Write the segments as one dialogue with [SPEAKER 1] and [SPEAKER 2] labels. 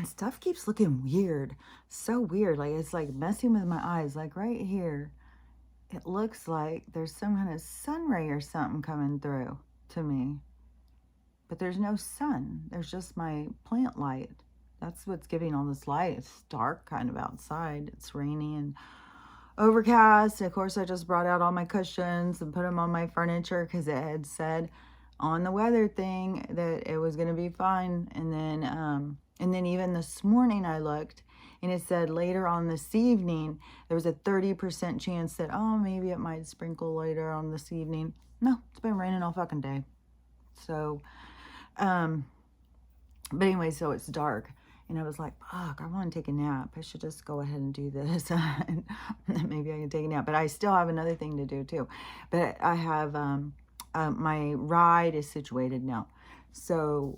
[SPEAKER 1] man, stuff keeps looking weird. So weird. Like it's like messing with my eyes. Like right here, it looks like there's some kind of sun ray or something coming through to me. But there's no sun. There's just my plant light. That's what's giving all this light. It's dark kind of outside. It's rainy and overcast. Of course, I just brought out all my cushions and put them on my furniture because it had said on the weather thing that it was going to be fine. And then even this morning I looked and it said later on this evening, there was a 30% chance that, oh, maybe it might sprinkle later on this evening. No, it's been raining all fucking day. So, but anyway, so it's dark. And I was like, fuck, I want to take a nap. I should just go ahead and do this. And maybe I can take a nap. But I still have another thing to do too. But I have, my ride is situated now. So,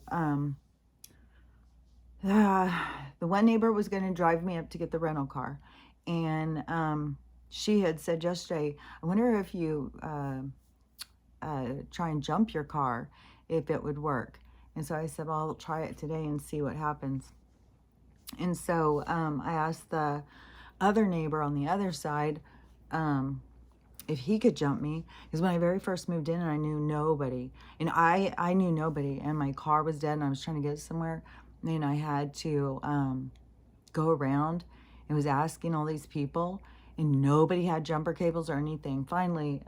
[SPEAKER 1] the one neighbor was going to drive me up to get the rental car. And she had said yesterday, I wonder if you try and jump your car, if it would work. And so I said, well, I'll try it today and see what happens. And so I asked the other neighbor on the other side if he could jump me. Because when I very first moved in and I knew nobody. And I knew nobody. And my car was dead and I was trying to get somewhere. And I had to go around and was asking all these people. And nobody had jumper cables or anything. Finally,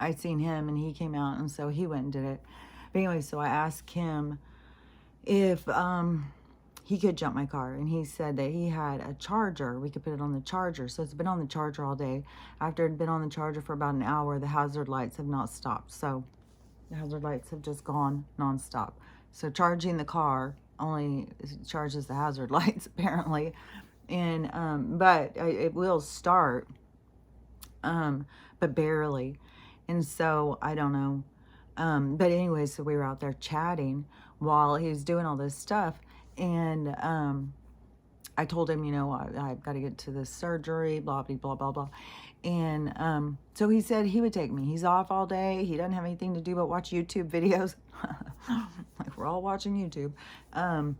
[SPEAKER 1] I seen him and he came out. And so he went and did it. But anyway, so I asked him if he could jump my car. And he said that he had a charger. We could put it on the charger. So it's been on the charger all day. After it had been on the charger for about an hour, the hazard lights have not stopped. So the hazard lights have just gone nonstop. So charging the car only charges the hazard lights, apparently. And but it will start, but barely. And so I don't know. But anyway, so we were out there chatting while he was doing all this stuff. And I told him, you know, I've got to get to this surgery, blah, blah, blah, blah, blah. And so he said he would take me. He's off all day. He doesn't have anything to do but watch YouTube videos. Like we're all watching YouTube. And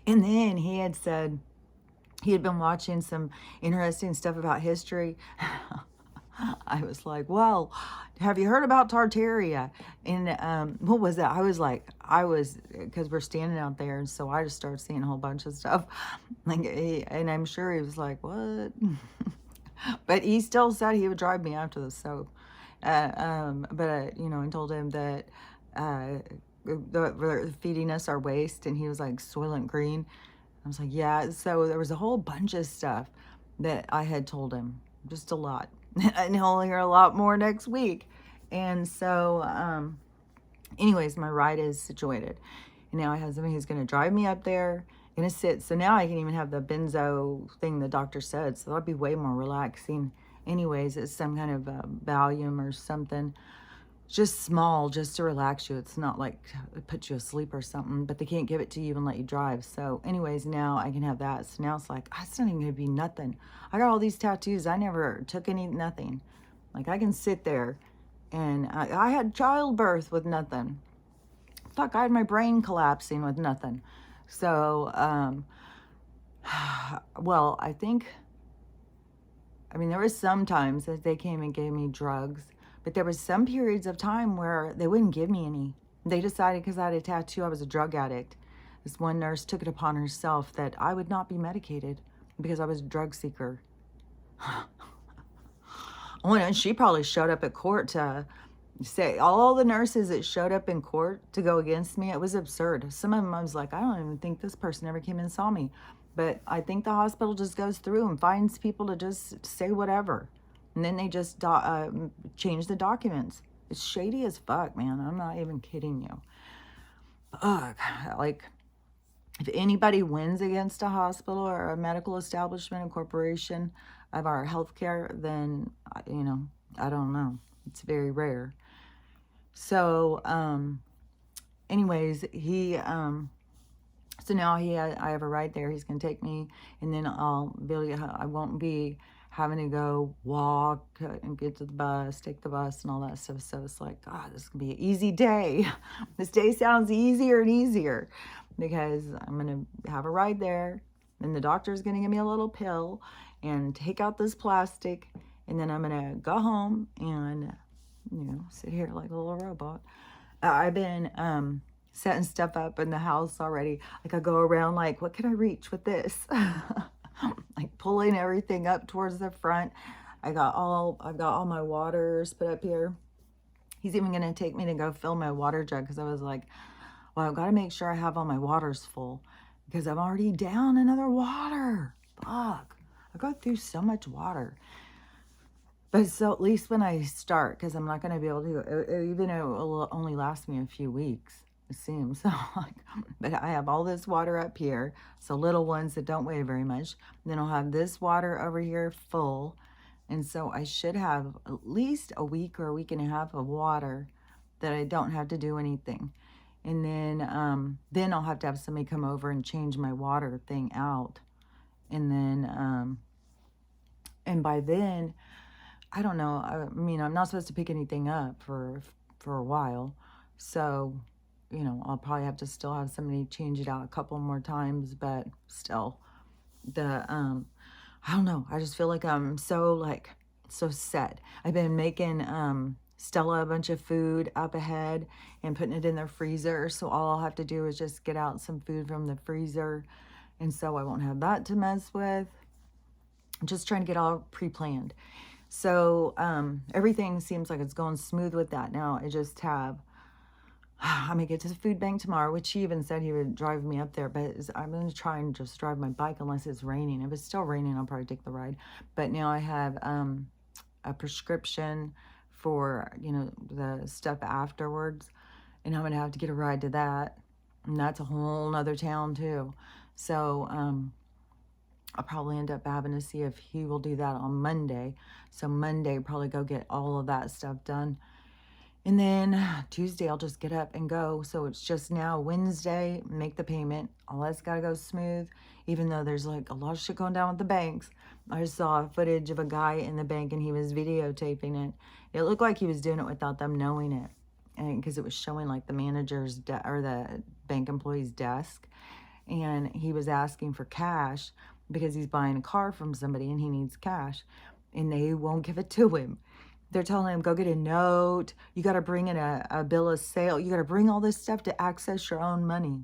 [SPEAKER 1] then he had said he had been watching some interesting stuff about history. I was like, well, have you heard about Tartaria? And what was that? I was, because we're standing out there, and so I just started seeing a whole bunch of stuff. Like, and I'm sure he was like, what? But he still said he would drive me after this. So, you know, I told him that they're feeding us our waste, and he was like, Soylent Green. I was like, yeah. So there was a whole bunch of stuff that I had told him, just a lot. And he'll hear a lot more next week. And so, anyways, my ride is situated. And now I have somebody who's going to drive me up there, going to sit. So now I can even have the benzo thing the doctor said. So that'll be way more relaxing. Anyways, it's some kind of Valium or something. Just small, just to relax you. It's not like it puts you asleep or something, but they can't give it to you and let you drive. So anyways, now I can have that. So now it's like, it's not even going to be nothing. I got all these tattoos. I never took nothing. Like I can sit there and I had childbirth with nothing. Fuck, I had my brain collapsing with nothing. So, well, I mean, there was some times that they came and gave me drugs. But there was some periods of time where they wouldn't give me any. They decided because I had a tattoo, I was a drug addict. This one nurse took it upon herself that I would not be medicated because I was a drug seeker. Oh, and she probably showed up at court to say, all the nurses that showed up in court to go against me, it was absurd. Some of them I was like, I don't even think this person ever came and saw me. But I think the hospital just goes through and finds people to just say whatever. And then they just change the documents. It's shady as fuck, man. I'm not even kidding you. Ugh. Like, if anybody wins against a hospital or a medical establishment, a corporation of our healthcare, then, you know, I don't know. It's very rare. So, anyways, so now I have a ride there. He's going to take me, and then I won't be having to go walk and get to the bus, take the bus and all that stuff. So it's like, God, this is going to be an easy day. This day sounds easier and easier. because I'm going to have a ride there. And the doctor's going to give me a little pill and take out this plastic. And then I'm going to go home and, sit here like a little robot. I've been setting stuff up in the house already. Like I go around like, what can I reach with this? Like pulling everything up towards the front. I've got all my waters put up here. He's even going to take me to go fill my water jug because I was like, well, I've got to make sure I have all my waters full because I'm already down another water. Fuck. I go through so much water. But so at least when I start, because I'm not going to be able to, even though it will only last me a few weeks, it seems. But I have all this water up here, so little ones that don't weigh very much. Then I'll have this water over here full. And so I should have at least a week or a week and a half of water that I don't have to do anything. And then I'll have to have somebody come over and change my water thing out. And then, and by then, I don't know. I mean, I'm not supposed to pick anything up for a while. So, I'll probably have to still have somebody change it out a couple more times, but still I don't know. I just feel like I'm so set. I've been making Stella a bunch of food up ahead and putting it in their freezer. So all I'll have to do is just get out some food from the freezer. And so I won't have that to mess with. I'm just trying to get all pre-planned. So everything seems like it's going smooth with that now. I just have, I'm going to get to the food bank tomorrow, which he even said he would drive me up there. But I'm going to try and just drive my bike unless it's raining. If it's still raining, I'll probably take the ride. But now I have a prescription for, the stuff afterwards. And I'm going to have to get a ride to that. And that's a whole nother town too. So I'll probably end up having to see if he will do that on Monday. So Monday, probably go get all of that stuff done. And then Tuesday, I'll just get up and go. So it's just now Wednesday, make the payment. All that's got to go smooth, even though there's like a lot of shit going down with the banks. I saw footage of a guy in the bank and he was videotaping it. It looked like he was doing it without them knowing it. And because it was showing like the manager's or the bank employee's desk. And he was asking for cash because he's buying a car from somebody and he needs cash. And they won't give it to him. They're telling him, go get a note. You got to bring in a bill of sale. You got to bring all this stuff to access your own money.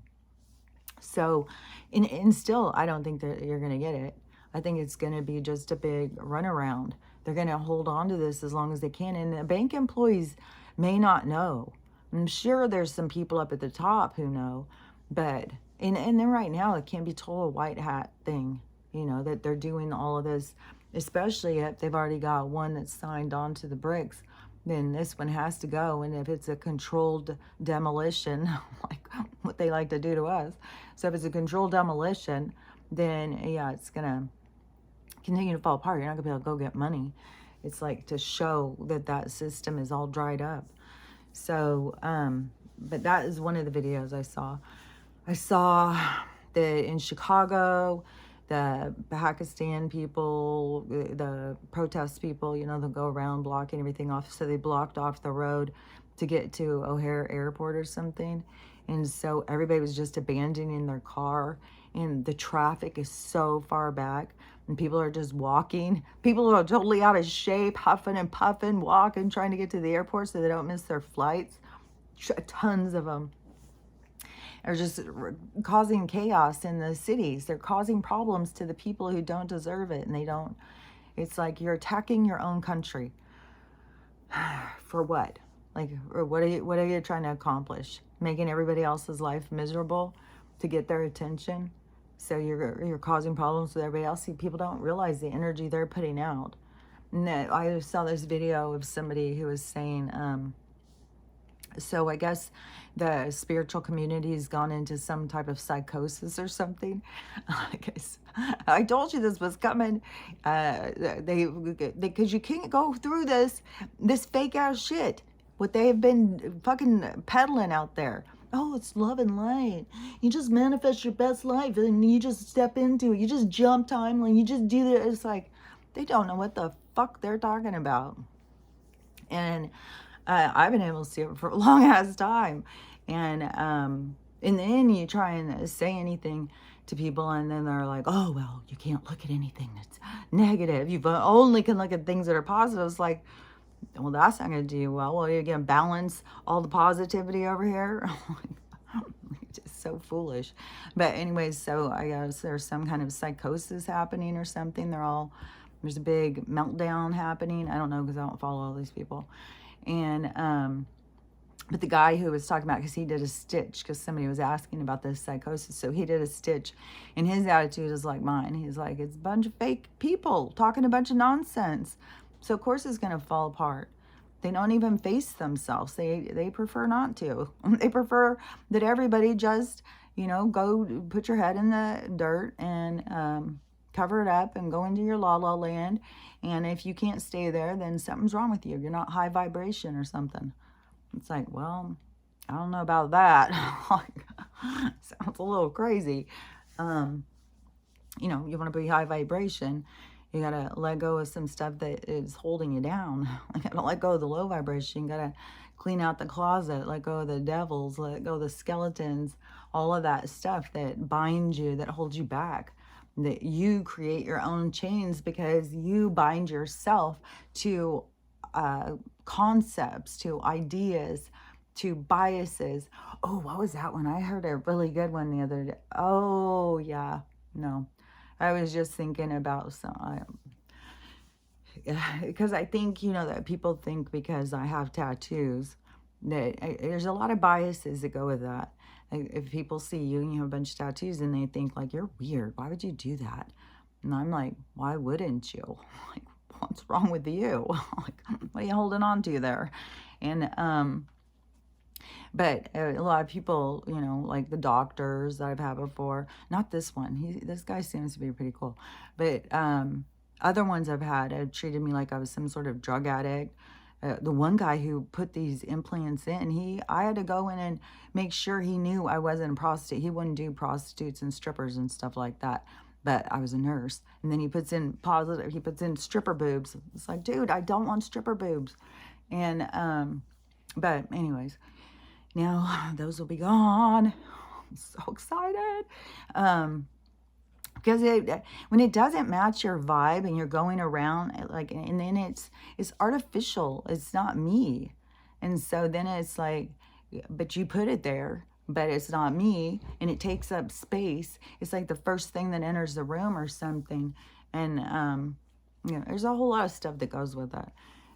[SPEAKER 1] So, and still, I don't think that you're going to get it. I think it's going to be just a big runaround. They're going to hold on to this as long as they can. And the bank employees may not know. I'm sure there's some people up at the top who know. But, and then right now, it can't be told a white hat thing, that they're doing all of this. Especially if they've already got one that's signed on to the bricks, then this one has to go. And if it's a controlled demolition, like what they like to do to us. So if it's a controlled demolition, then yeah, it's going to continue to fall apart. You're not going to be able to go get money. It's like to show that system is all dried up. So, but that is one of the videos I saw. I saw that in Chicago, the Pakistan people, the protest people, they'll go around blocking everything off. So they blocked off the road to get to O'Hare Airport or something. And so everybody was just abandoning their car. And the traffic is so far back. And people are just walking. People are totally out of shape, huffing and puffing, walking, trying to get to the airport so they don't miss their flights. Tons of them are just causing chaos in the cities. They're causing problems to the people who don't deserve it. And it's like you're attacking your own country. For what? Or what are you trying to accomplish? Making everybody else's life miserable to get their attention? So you're causing problems with everybody else. See, people don't realize the energy they're putting out. And I saw this video of somebody who was saying, so I guess the spiritual community has gone into some type of psychosis or something. I guess I told you this was coming. Because you can't go through this fake ass shit. What they have been fucking peddling out there. Oh, it's love and light. You just manifest your best life and you just step into it. You just jump timeline. You just do that. It's like they don't know what the fuck they're talking about. And I've been able to see it for a long ass time. And in the end, you try and say anything to people, and then they're like, oh, well, you can't look at anything that's negative. You only can look at things that are positive. It's like, well, that's not going to do well. Well, you can balance all the positivity over here. Just so foolish. But anyways, so I guess there's some kind of psychosis happening or something. There's a big meltdown happening. I don't know, because I don't follow all these people. And but the guy who was talking about, because he did a stitch, because somebody was asking about this psychosis, so he did a stitch, and his attitude is like mine. He's like, it's a bunch of fake people talking a bunch of nonsense. So of course it's going to fall apart. They don't even face themselves. They prefer not to. They prefer that everybody just, go put your head in the dirt and cover it up and go into your la-la land. And if you can't stay there, then something's wrong with you. You're not high vibration or something. It's like, well, I don't know about that. Sounds a little crazy. You want to be high vibration. You got to let go of some stuff that is holding you down. You got to let go of the low vibration. You got to clean out the closet, let go of the devils, let go of the skeletons, all of that stuff that binds you, that holds you back. That you create your own chains because you bind yourself to concepts, to ideas, to biases. Oh, what was that one? I heard a really good one the other day. Oh, yeah. No, I was just thinking about some, because I think, that people think because I have tattoos that there's a lot of biases that go with that. If people see you and you have a bunch of tattoos and they think like, you're weird, why would you do that? And I'm like, why wouldn't you? Like, what's wrong with you? Like, what are you holding on to there? And but a lot of people, like the doctors that I've had before, not this one, this guy seems to be pretty cool, but other ones I've had have treated me like I was some sort of drug addict. The one guy who put these implants in, I had to go in and make sure he knew I wasn't a prostitute. He wouldn't do prostitutes and strippers and stuff like that. But I was a nurse. And then he puts in stripper boobs. It's like, dude, I don't want stripper boobs. And, but anyways, now those will be gone. I'm so excited. Because when it doesn't match your vibe and you're going around and then it's artificial. It's not me. And so then it's like, but you put it there, but it's not me, and it takes up space. It's like the first thing that enters the room or something. And, there's a whole lot of stuff that goes with that.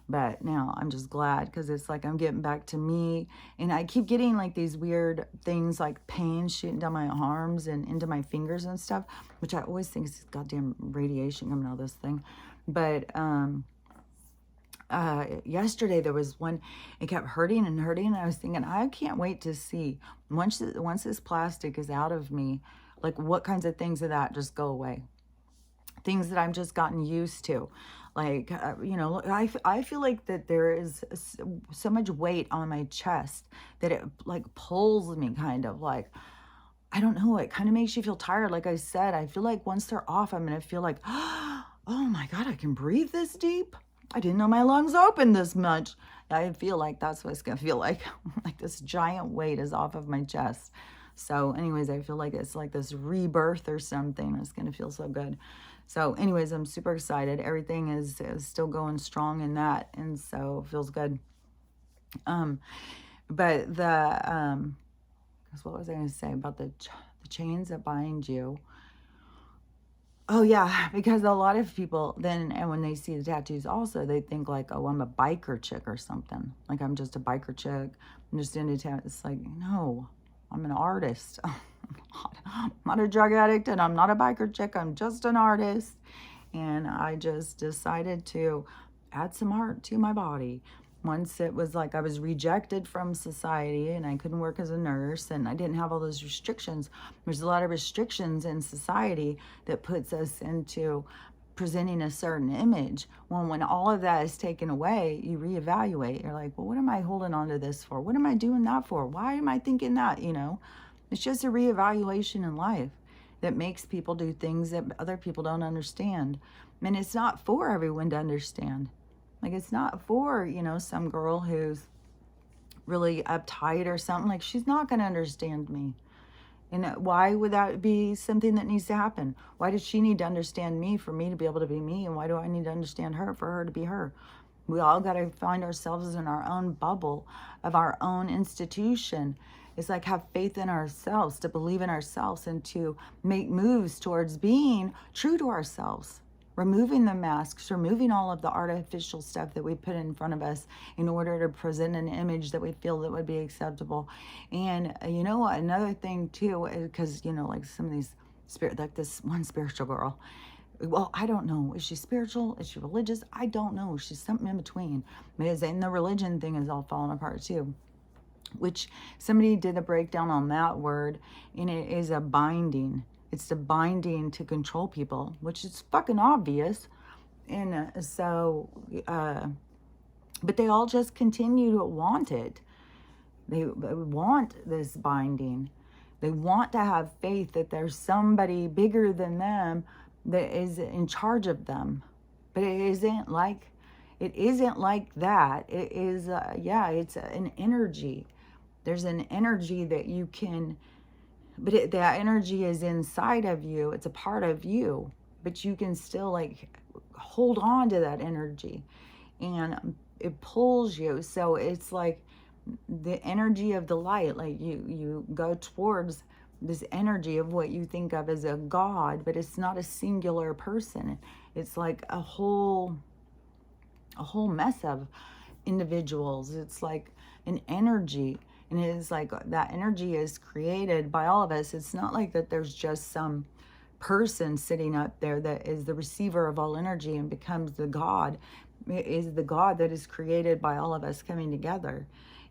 [SPEAKER 1] But now I'm just glad because it's like I'm getting back to me. And I keep getting like these weird things like pain shooting down my arms and into my fingers and stuff, which I always think is goddamn radiation coming out of this thing. But yesterday there was one, it kept hurting and hurting. And I was thinking, I can't wait to see once this plastic is out of me, like what kinds of things of that just go away. Things that I'm just gotten used to. Like, I feel like that there is so much weight on my chest that it like pulls me kind of like, I don't know, it kind of makes you feel tired. Like I said, I feel like once they're off, I'm going to feel like, oh my God, I can breathe this deep. I didn't know my lungs opened this much. I feel like that's what it's going to feel like. Like this giant weight is off of my chest. So anyways, I feel like it's like this rebirth or something. It's going to feel so good. So anyways, I'm super excited. Everything is still going strong in that. And so it feels good. But what was I going to say about the chains that bind you? Oh yeah, because a lot of people then, and when they see the tattoos also, they think like, oh, I'm a biker chick or something. Like I'm just a biker chick. I'm just into tattoos. It's like, no, I'm an artist. I'm not a drug addict and I'm not a biker chick. I'm just an artist. And I just decided to add some art to my body. Once it was like I was rejected from society and I couldn't work as a nurse and I didn't have all those restrictions. There's a lot of restrictions in society that puts us into presenting a certain image. Well, when all of that is taken away, you reevaluate. You're like, well, what am I holding on to this for? What am I doing that for? Why am I thinking that, It's just a reevaluation in life that makes people do things that other people don't understand. And it's not for everyone to understand. Like, it's not for, some girl who's really uptight or something. Like, she's not going to understand me. And why would that be something that needs to happen? Why does she need to understand me for me to be able to be me? And why do I need to understand her for her to be her? We all got to find ourselves in our own bubble of our own institution. It's like have faith in ourselves, to believe in ourselves, and to make moves towards being true to ourselves. Removing the masks, removing all of the artificial stuff that we put in front of us in order to present an image that we feel that would be acceptable. And you know what? Another thing too, because you know, like some of these like this one spiritual girl. Well, I don't know. Is she spiritual? Is she religious? I don't know. She's something in between. Because then the religion thing is all falling apart too. Which somebody did a breakdown on that word, and it is a binding. It's the binding to control people, which is fucking obvious. And but they all just continue to want it. They want this binding. They want to have faith that there's somebody bigger than them that is in charge of them. But it isn't like that. It is, it's an energy. There's an energy that you can, but that energy is inside of you. It's a part of you, but you can still like hold on to that energy, and it pulls you. So it's like the energy of the light, like you go towards this energy of what you think of as a god, but it's not a singular person. It's like a whole mess of individuals. It's like an energy, and it is like that energy is created by all of us. It's not like that there's just some person sitting up there that is the receiver of all energy and becomes the god. It is the god that is created by all of us coming together.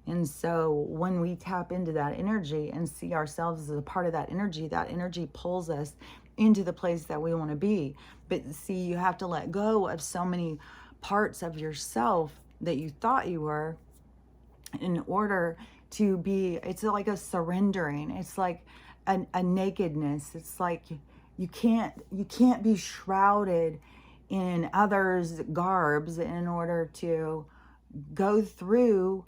[SPEAKER 1] And so when we tap into that energy and see ourselves as a part of that energy pulls us into the place that we want to be. But see, you have to let go of so many parts of yourself that you thought you were in order to be. It's like a surrendering. It's like a nakedness. It's like you can't be shrouded in others' garbs in order to go through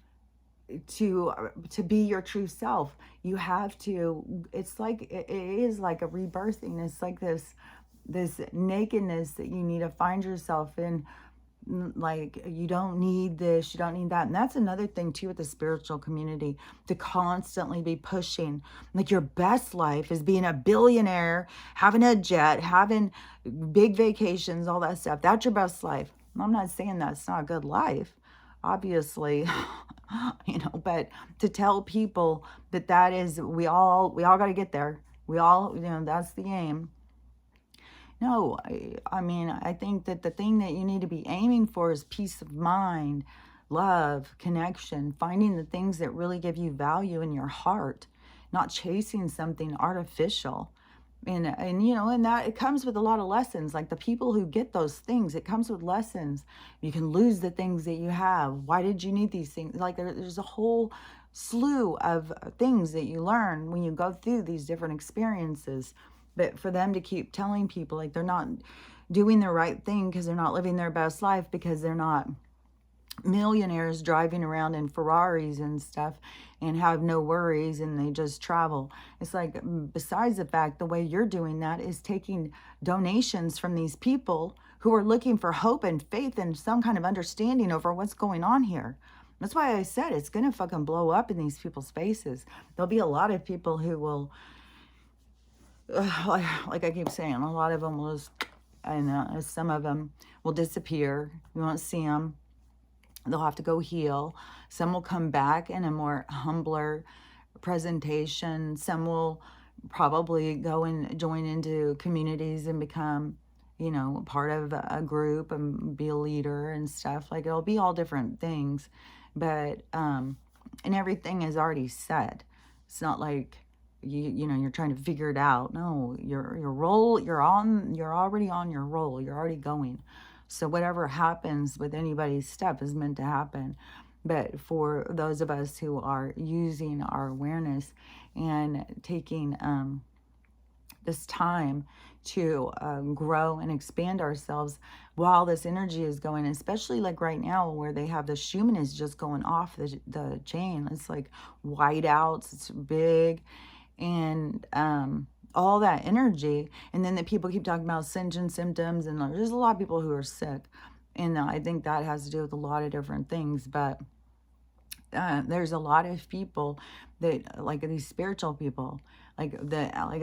[SPEAKER 1] to be your true self. You have to, it's like, it is like a rebirthing. It's like this nakedness that you need to find yourself in. Like, you don't need this, you don't need that. And that's another thing too with the spiritual community, to constantly be pushing like your best life is being a billionaire, having a jet, having big vacations, all that stuff. That's your best life. I'm not saying that's not a good life, obviously. But to tell people that is, we all got to get there. We all, that's the aim. No, I mean, I think that the thing that you need to be aiming for is peace of mind, love, connection, finding the things that really give you value in your heart, not chasing something artificial. And that it comes with a lot of lessons. Like the people who get those things, it comes with lessons. You can lose the things that you have. Why did you need these things? Like there's a whole slew of things that you learn when you go through these different experiences. But for them to keep telling people like they're not doing the right thing because they're not living their best life, because they're not millionaires driving around in Ferraris and stuff and have no worries and they just travel. It's like, besides the fact, the way you're doing that is taking donations from these people who are looking for hope and faith and some kind of understanding over what's going on here. That's why I said it's going to fucking blow up in these people's faces. There'll be a lot of people who will, like I keep saying, a lot of them will just, and some of them will disappear. You won't see them. They'll have to go heal. Some will come back in a more humbler presentation. Some will probably go and join into communities and become, part of a group and be a leader and stuff. Like, it'll be all different things. But, and everything is already set. It's not like, you're trying to figure it out. No, your role, you're already on your role. You're already going. So whatever happens with anybody's step is meant to happen. But for those of us who are using our awareness and taking this time to grow and expand ourselves while this energy is going, especially like right now where they have the Schumann is just going off the chain. It's like whiteouts, it's big. and all that energy. And then the people keep talking about symptoms, and there's a lot of people who are sick. And I think that has to do with a lot of different things. But there's a lot of people that, like these spiritual people, like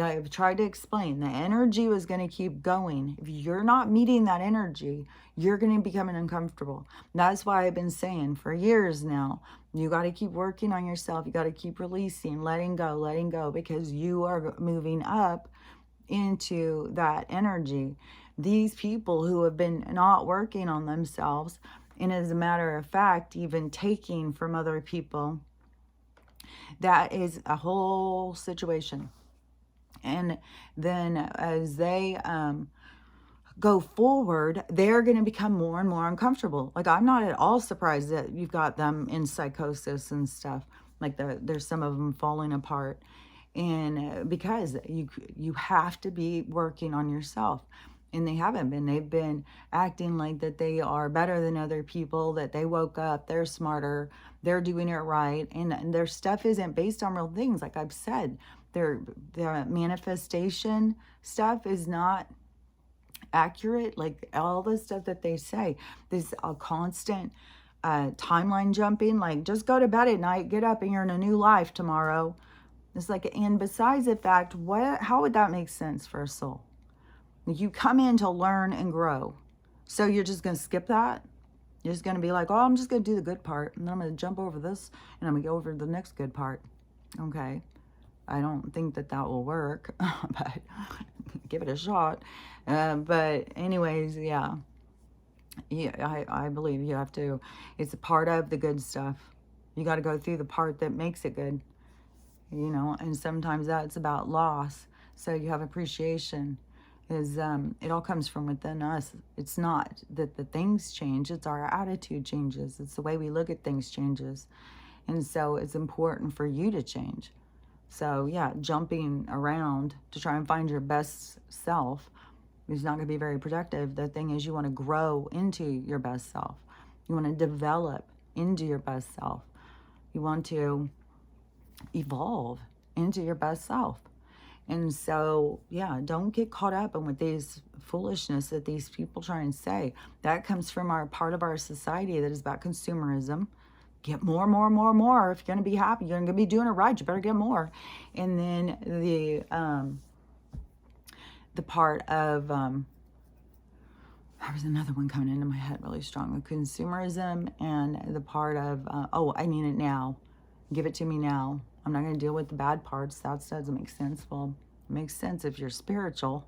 [SPEAKER 1] I've tried to explain, the energy was going to keep going. If you're not meeting that energy, you're going to be becoming uncomfortable. That's why I've been saying for years now, you got to keep working on yourself. You got to keep releasing, letting go, because you are moving up into that energy. These people who have been not working on themselves, and as a matter of fact, even taking from other people, that is a whole situation. And then as they go forward, they're going to become more and more uncomfortable. Like, I'm not at all surprised that you've got them in psychosis and stuff. Like there's some of them falling apart. And because you have to be working on yourself. And they haven't been. They've been acting like that they are better than other people, that they woke up, they're smarter, they're doing it right. And their stuff isn't based on real things. Like I've said, their manifestation stuff is not accurate. Like all the stuff that they say, this constant timeline jumping, like just go to bed at night, get up, and you're in a new life tomorrow. It's like, and besides the fact, how would that make sense for a soul? You come in to learn and grow. So you're just going to skip that? You're just going to be like, oh, I'm just going to do the good part, and then I'm going to jump over this, and I'm going to go over the next good part. Okay. I don't think that will work, but give it a shot. But anyways, yeah, I believe you have to. It's a part of the good stuff. You got to go through the part that makes it good, and sometimes that's about loss. So you have appreciation. It all comes from within us. It's not that the things change, it's our attitude changes. It's the way we look at things changes. And so it's important for you to change. So yeah, jumping around to try and find your best self is not going to be very productive. The thing is, you want to grow into your best self. You want to develop into your best self. You want to evolve into your best self. And so, yeah, don't get caught up in with these foolishness that these people try and say. That comes from our part of our society that is about consumerism. Get more. If you're going to be happy, you're going to be doing it right, you better get more. And then the part of, there was another one coming into my head really strong, the consumerism, and the part of, I need it now. Give it to me now. I'm not going to deal with the bad parts. That doesn't make sense. Well, it makes sense if you're spiritual.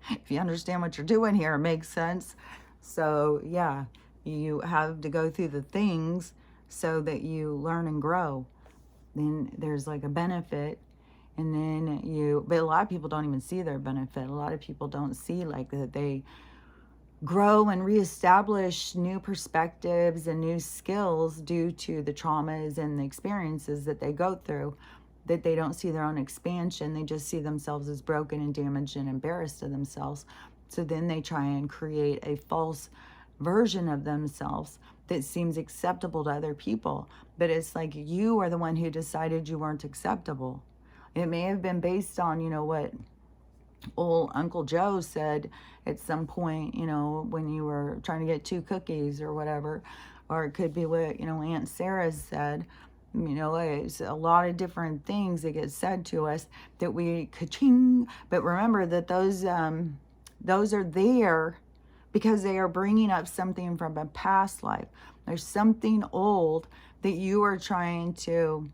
[SPEAKER 1] If you understand what you're doing here, it makes sense. So, yeah, you have to go through the things so that you learn and grow. Then there's like a benefit. And then but a lot of people don't even see their benefit. A lot of people don't see like that they grow and reestablish new perspectives and new skills due to the traumas and the experiences that they go through, that they don't see their own expansion. They just see themselves as broken and damaged and embarrassed of themselves. So then they try and create a false version of themselves that seems acceptable to other people. But it's like you are the one who decided you weren't acceptable. It may have been based on, what old Uncle Joe said at some point, when you were trying to get 2 cookies or whatever, or it could be what, Aunt Sarah said. It's a lot of different things that get said to us that we ka-ching. But remember that those are there because they are bringing up something from a past life. There's something old that you are trying to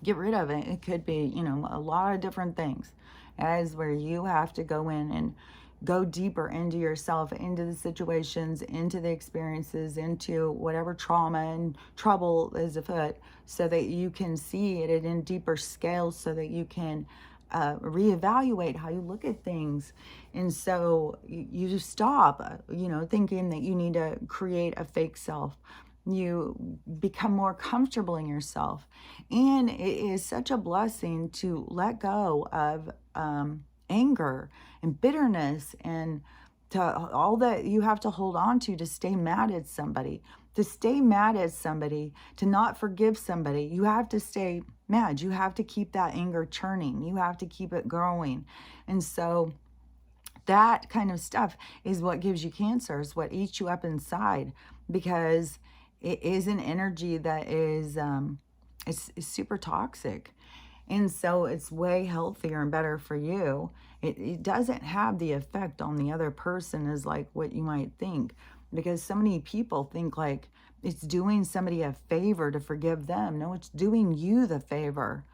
[SPEAKER 1] get rid of. It could be, a lot of different things. As where you have to go in and go deeper into yourself, into the situations, into the experiences, into whatever trauma and trouble is afoot, so that you can see it in deeper scales, so that you can reevaluate how you look at things. And so you stop, thinking that you need to create a fake self. You become more comfortable in yourself. And it is such a blessing to let go of anger and bitterness and to all that you have to hold on to stay mad at somebody. To stay mad at somebody, to not forgive somebody, you have to stay mad. You have to keep that anger churning. You have to keep it growing. And so that kind of stuff is what gives you cancer, is what eats you up inside, because it is an energy that is it's super toxic. And so it's way healthier and better for you. It doesn't have the effect on the other person as like what you might think, because so many people think like it's doing somebody a favor to forgive them. No, it's doing you the favor,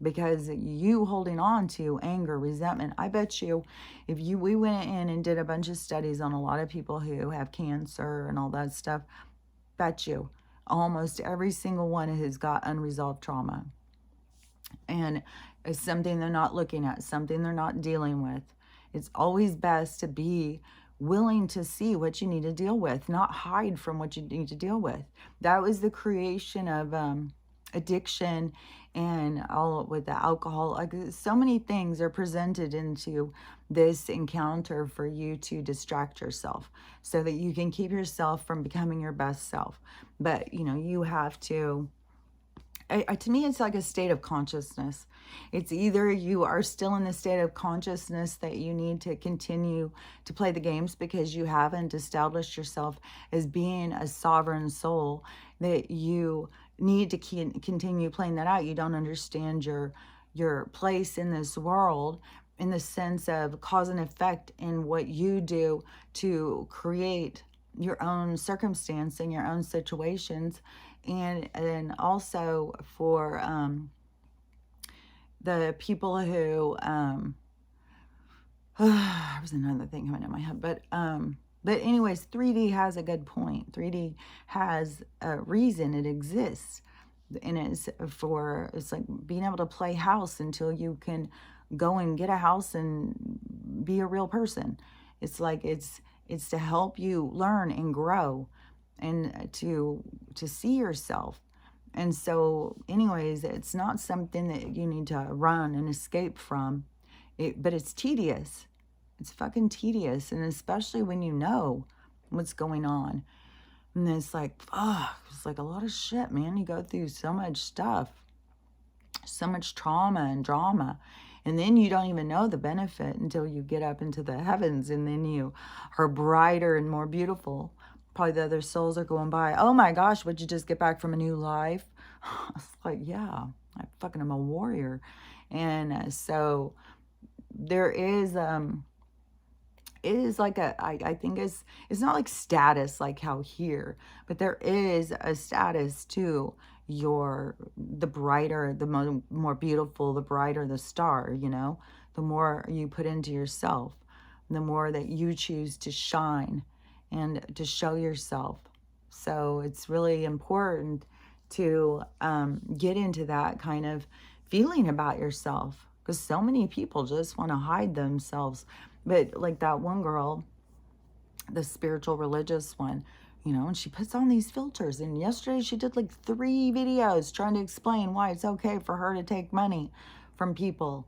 [SPEAKER 1] because you holding on to anger, resentment. I bet you if we went in and did a bunch of studies on a lot of people who have cancer and all that stuff, bet you almost every single one has got unresolved trauma. And it's something they're not looking at, something they're not dealing with. It's always best to be willing to see what you need to deal with, not hide from what you need to deal with. That was the creation of addiction and all with the alcohol. Like so many things are presented into this encounter for you to distract yourself so that you can keep yourself from becoming your best self. But you have to, to me, it's like a state of consciousness. It's either you are still in the state of consciousness that you need to continue to play the games because you haven't established yourself as being a sovereign soul, that you need to continue playing that out. You don't understand your place in this world in the sense of cause and effect in what you do to create your own circumstance and your own situations. And also for the people who there was another thing coming in my head, but anyways, 3D has a good point. 3D has a reason it exists, and it's like being able to play house until you can go and get a house and be a real person. It's like it's to help you learn and grow and to see yourself. And so anyways, it's not something that you need to run and escape from, but it's tedious. It's fucking tedious. And especially when you know what's going on. And it's like, it's like a lot of shit, man. You go through so much stuff, so much trauma and drama. And then you don't even know the benefit until you get up into the heavens, and then you are brighter and more beautiful. Probably the other souls are going by, oh my gosh, would you just get back from a new life? It's like, yeah, I fucking am a warrior. And so there is, it is like I think it's not like status like how here, but there is a status to the brighter, the more beautiful, the brighter the star, the more you put into yourself, the more that you choose to shine and to show yourself. So it's really important to get into that kind of feeling about yourself, because so many people just want to hide themselves. But like that one girl, the spiritual religious one, and she puts on these filters. And yesterday she did like 3 videos trying to explain why it's okay for her to take money from people.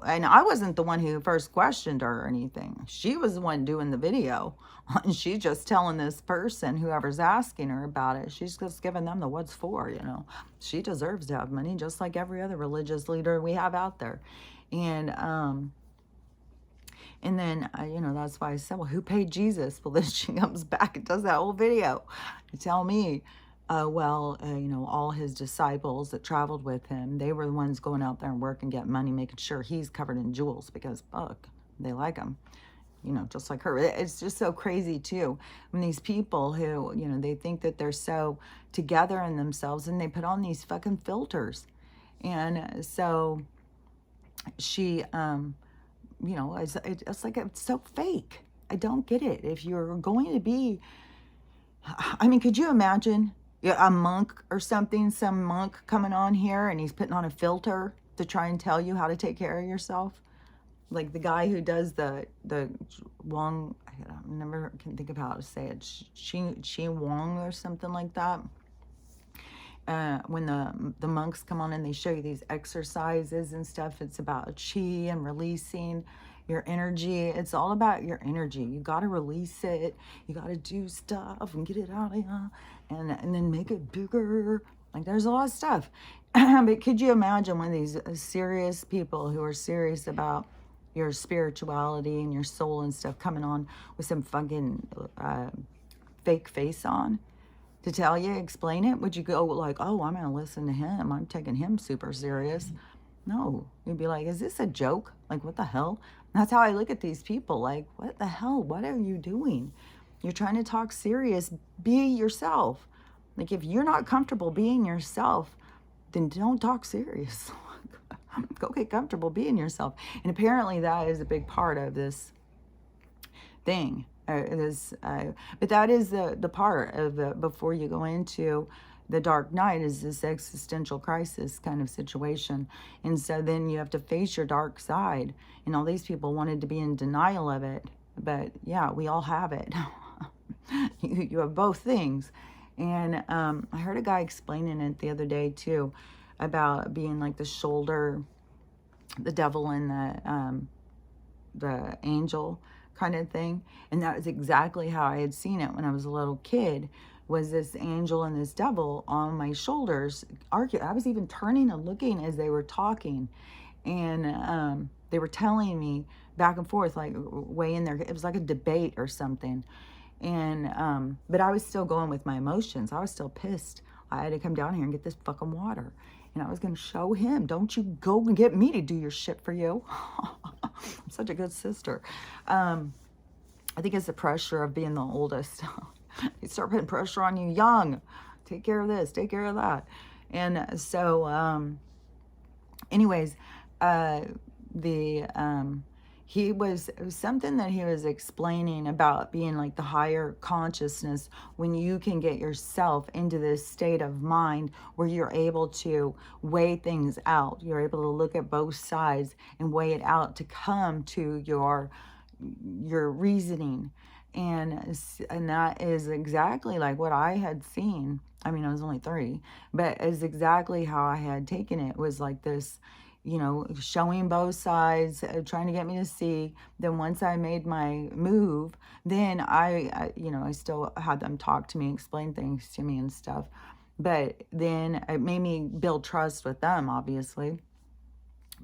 [SPEAKER 1] And I wasn't the one who first questioned her or anything. She was the one doing the video. And she's just telling this person, whoever's asking her about it, she's just giving them the what's for, She deserves to have money just like every other religious leader we have out there. And then, that's why I said, well, who paid Jesus? Well, then she comes back and does that whole video to tell me, all his disciples that traveled with him, they were the ones going out there and working, getting money, making sure he's covered in jewels because, fuck, they like him, just like her. It's just so crazy, too, when these people who, they think that they're so together in themselves and they put on these fucking filters. And so she... it's like, it's so fake. I don't get it. If you're going to be, could you imagine a monk or something, some monk coming on here and he's putting on a filter to try and tell you how to take care of yourself? Like the guy who does the Wong, I never can think of how to say it, Chi Wong or something like that. when the monks come on and they show you these exercises and stuff, it's about chi and releasing your energy. It's all about your energy. You got to release it. You got to do stuff and get it out of you, and then make it bigger. Like, there's a lot of stuff. But could you imagine one of these serious people who are serious about your spirituality and your soul and stuff coming on with some fucking fake face on to tell you, explain it? Would you go like, oh, I'm going to listen to him, I'm taking him super serious? No, you'd be like, is this a joke? Like, what the hell? And that's how I look at these people. Like, what the hell? What are you doing? You're trying to talk serious. Be yourself. Like, if you're not comfortable being yourself, then don't talk serious. Go get comfortable being yourself. And apparently that is a big part of this thing. But that is the part of before you go into the dark night, is this existential crisis kind of situation. And so then you have to face your dark side. And all these people wanted to be in denial of it. But yeah, we all have it. You have both things. And I heard a guy explaining it the other day too, about being like the shoulder, the devil and the angel kind of thing. And that was exactly how I had seen it when I was a little kid, was this angel and this devil on my shoulders argue. I was even turning and looking as they were talking, and they were telling me back and forth, like way in there. It was like a debate or something. And but I was still going with my emotions. I was still pissed. I had to come down here and get this fucking water. And I was going to show him, don't you go and get me to do your shit for you. I'm such a good sister. I think it's the pressure of being the oldest. They start putting pressure on you young. Take care of this, take care of that. And so, anyways, it was something that he was explaining about being like the higher consciousness, when you can get yourself into this state of mind where you're able to weigh things out. You're able to look at both sides and weigh it out to come to your reasoning. And that is exactly like what I had seen. I mean, I was only 3, but is exactly how I had taken it. Was like this, showing both sides, trying to get me to see. Then once I made my move, then I still had them talk to me, explain things to me and stuff. But then it made me build trust with them, obviously.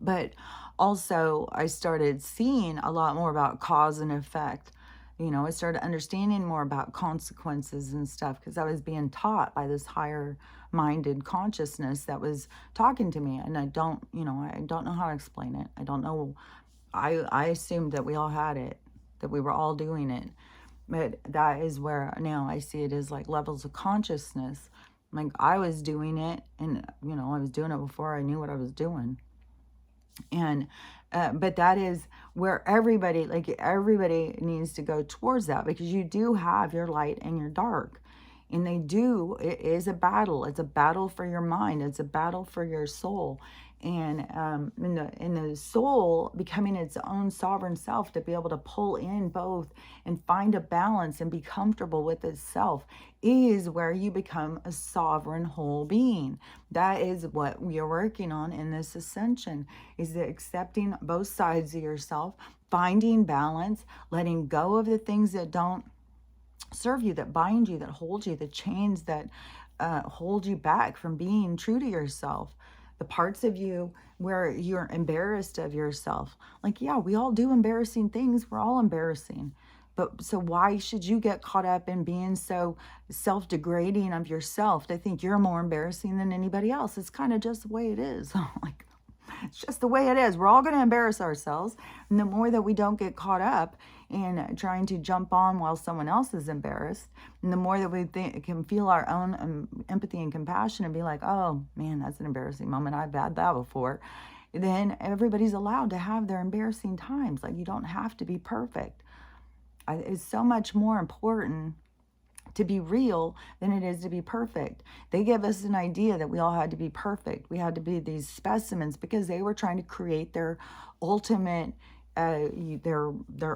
[SPEAKER 1] But also I started seeing a lot more about cause and effect. I started understanding more about consequences and stuff, because I was being taught by this higher minded consciousness that was talking to me. And I don't know how to explain it. I don't know. I assumed that we all had it, that we were all doing it. But that is where now I see it as like levels of consciousness. Like, I was doing it, and I was doing it before I knew what I was doing. And but that is where everybody needs to go towards that, because you do have your light and your dark, and it is a battle. It's a battle for your mind. It's a battle for your soul. And in the soul becoming its own sovereign self, to be able to pull in both and find a balance and be comfortable with itself, is where you become a sovereign whole being. That is what we are working on in this ascension, is the accepting both sides of yourself, finding balance, letting go of the things that don't serve you, that bind you, that hold you, the chains that hold you back from being true to yourself. The parts of you where you're embarrassed of yourself. Like, yeah, we all do embarrassing things. We're all embarrassing. But so why should you get caught up in being so self-degrading of yourself to think you're more embarrassing than anybody else? It's kind of just the way it is. Like, it's just the way it is. We're all going to embarrass ourselves. And the more that we don't get caught up in trying to jump on while someone else is embarrassed, and the more that we can feel our own empathy and compassion and be like, oh man, that's an embarrassing moment, I've had that before, then everybody's allowed to have their embarrassing times. Like, you don't have to be perfect. It's so much more important to be real than it is to be perfect. They give us an idea that we all had to be perfect. We had to be these specimens, because they were trying to create their ultimate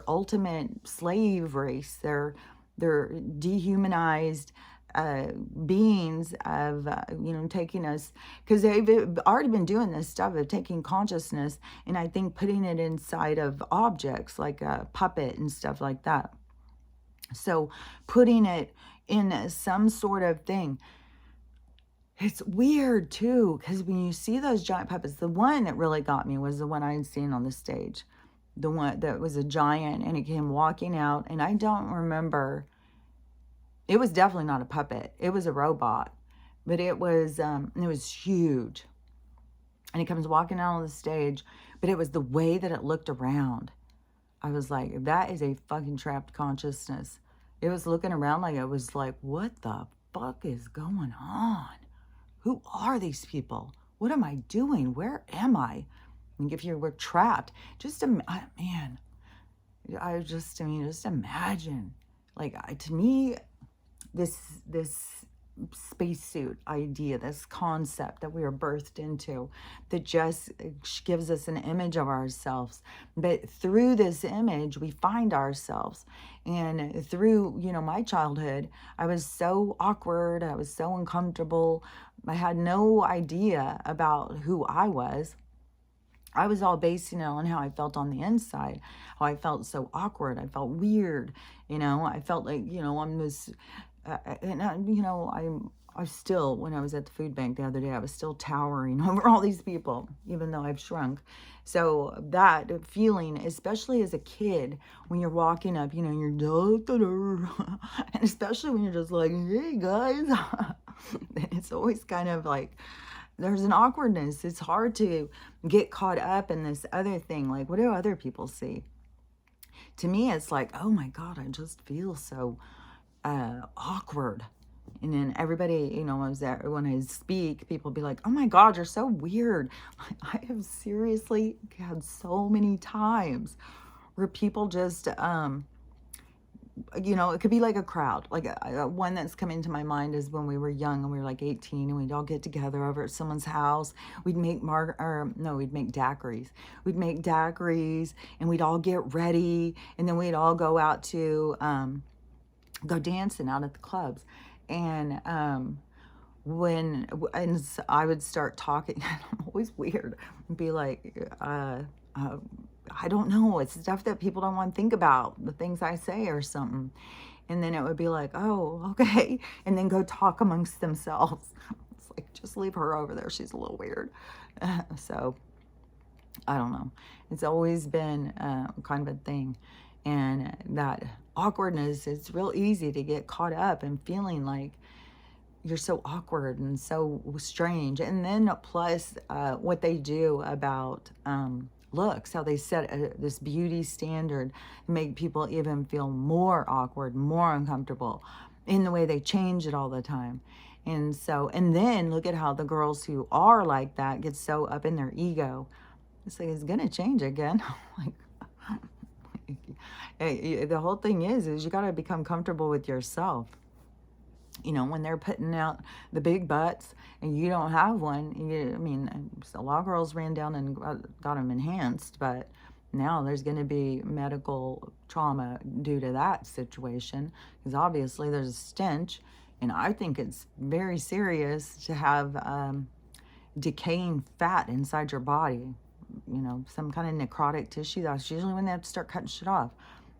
[SPEAKER 1] ultimate slave race, their dehumanized beings of, taking us, because they've already been doing this stuff of taking consciousness and I think putting it inside of objects like a puppet and stuff like that. So putting it in some sort of thing. It's weird too, because when you see those giant puppets, the one that really got me was the one I had seen on the stage. The one that was a giant and it came walking out, and I don't remember. It was definitely not a puppet. It was a robot, but it was huge. And it comes walking out on the stage, but it was the way that it looked around. I was like, that is a fucking trapped consciousness. It was looking around like, it was like, what the fuck is going on? Who are these people? What am I doing? Where am I? And if you were trapped, just man, just imagine. Like, to me, this spacesuit idea, this concept that we are birthed into, that just gives us an image of ourselves. But through this image, we find ourselves. And through, my childhood, I was so awkward. I was so uncomfortable. I had no idea about who I was. I was all basing it on how I felt on the inside, how I felt so awkward. I felt weird. I felt like, I'm this, and I still, when I was at the food bank the other day, I was still towering over all these people, even though I've shrunk. So that feeling, especially as a kid, when you're walking up, you're, and especially when you're just like, hey guys, it's always kind of like, there's an awkwardness. It's hard to get caught up in this other thing. Like, what do other people see? To me, it's like, oh my God, I just feel so awkward. And then everybody, when I speak, people be like, oh my God, you're so weird. I have seriously had so many times where people just, it could be like a crowd. Like one that's coming to my mind is when we were young and we were like 18 and we'd all get together over at someone's house. We'd make we'd make daiquiris. We'd make daiquiris and we'd all get ready and then we'd all go out to go dancing out at the clubs. And I would start talking, I'm always weird, and be like, I don't know. It's stuff that people don't want to think about, the things I say or something. And then it would be like, oh, okay. And then go talk amongst themselves. It's like, just leave her over there. She's a little weird. So I don't know. It's always been kind of a thing. And that awkwardness, it's real easy to get caught up in feeling like you're so awkward and so strange. And then plus what they do about looks, how they set this beauty standard, make people even feel more awkward, more uncomfortable in the way they change it all the time. And so, and then look at how the girls who are like that get so up in their ego. It's like, it's gonna change again. The whole thing is you got to become comfortable with yourself. When they're putting out the big butts and you don't have one, a lot of girls ran down and got them enhanced, but now there's going to be medical trauma due to that situation because obviously there's a stench, and I think it's very serious to have decaying fat inside your body, some kind of necrotic tissue. That's usually when they have to start cutting shit off.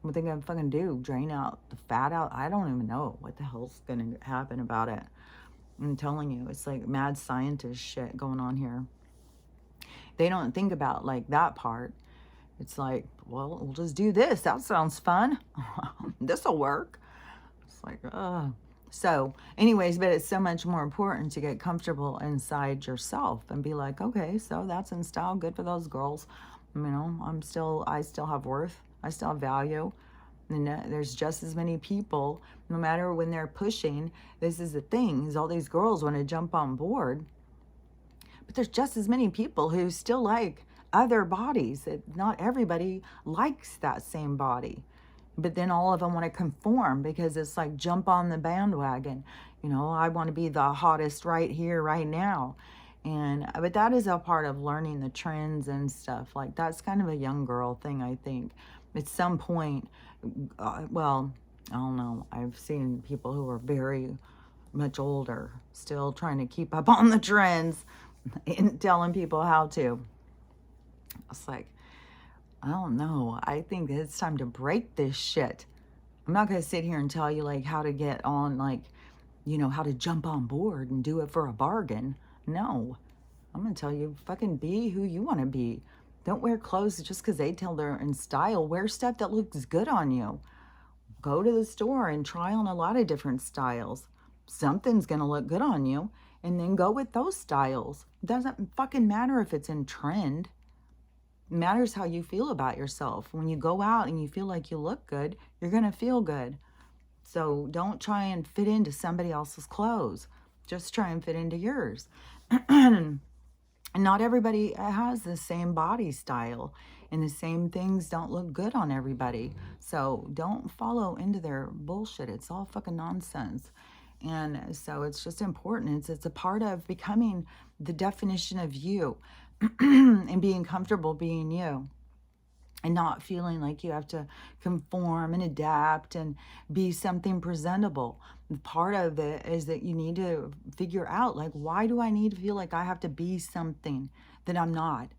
[SPEAKER 1] What they gonna fucking do? Drain out the fat out? I don't even know what the hell's gonna happen about it. I'm telling you, it's like mad scientist shit going on here. They don't think about like that part. It's like, well, we'll just do this. That sounds fun. This'll work. It's like, So anyways, but it's so much more important to get comfortable inside yourself and be like, okay, so that's in style. Good for those girls. I still have worth. I still have value. And there's just as many people, no matter when they're pushing. This is the thing, is all these girls want to jump on board. But there's just as many people who still like other bodies. Not everybody likes that same body. But then all of them want to conform because it's like jump on the bandwagon. I want to be the hottest right here, right now. But that is a part of learning the trends and stuff. Like that's kind of a young girl thing, I think. At some point, I don't know. I've seen people who are very much older, still trying to keep up on the trends and telling people how to. It's like, I don't know. I think it's time to break this shit. I'm not going to sit here and tell you like how to get on, like, you know, how to jump on board and do it for a bargain. No, I'm going to tell you, fucking be who you want to be. Don't wear clothes just because they tell they're in style. Wear stuff that looks good on you. Go to the store and try on a lot of different styles. Something's going to look good on you, and then go with those styles. Doesn't fucking matter if it's in trend. It matters how you feel about yourself. When you go out and you feel like you look good, you're going to feel good. So don't try and fit into somebody else's clothes. Just try and fit into yours. And not everybody has the same body style, and the same things don't look good on everybody. So don't follow into their bullshit. It's all fucking nonsense. And so it's just important. It's a part of becoming the definition of you and being comfortable being you, and not feeling like you have to conform and adapt and be something presentable. Part of it is that you need to figure out, like, why do I need to feel like I have to be something that I'm not?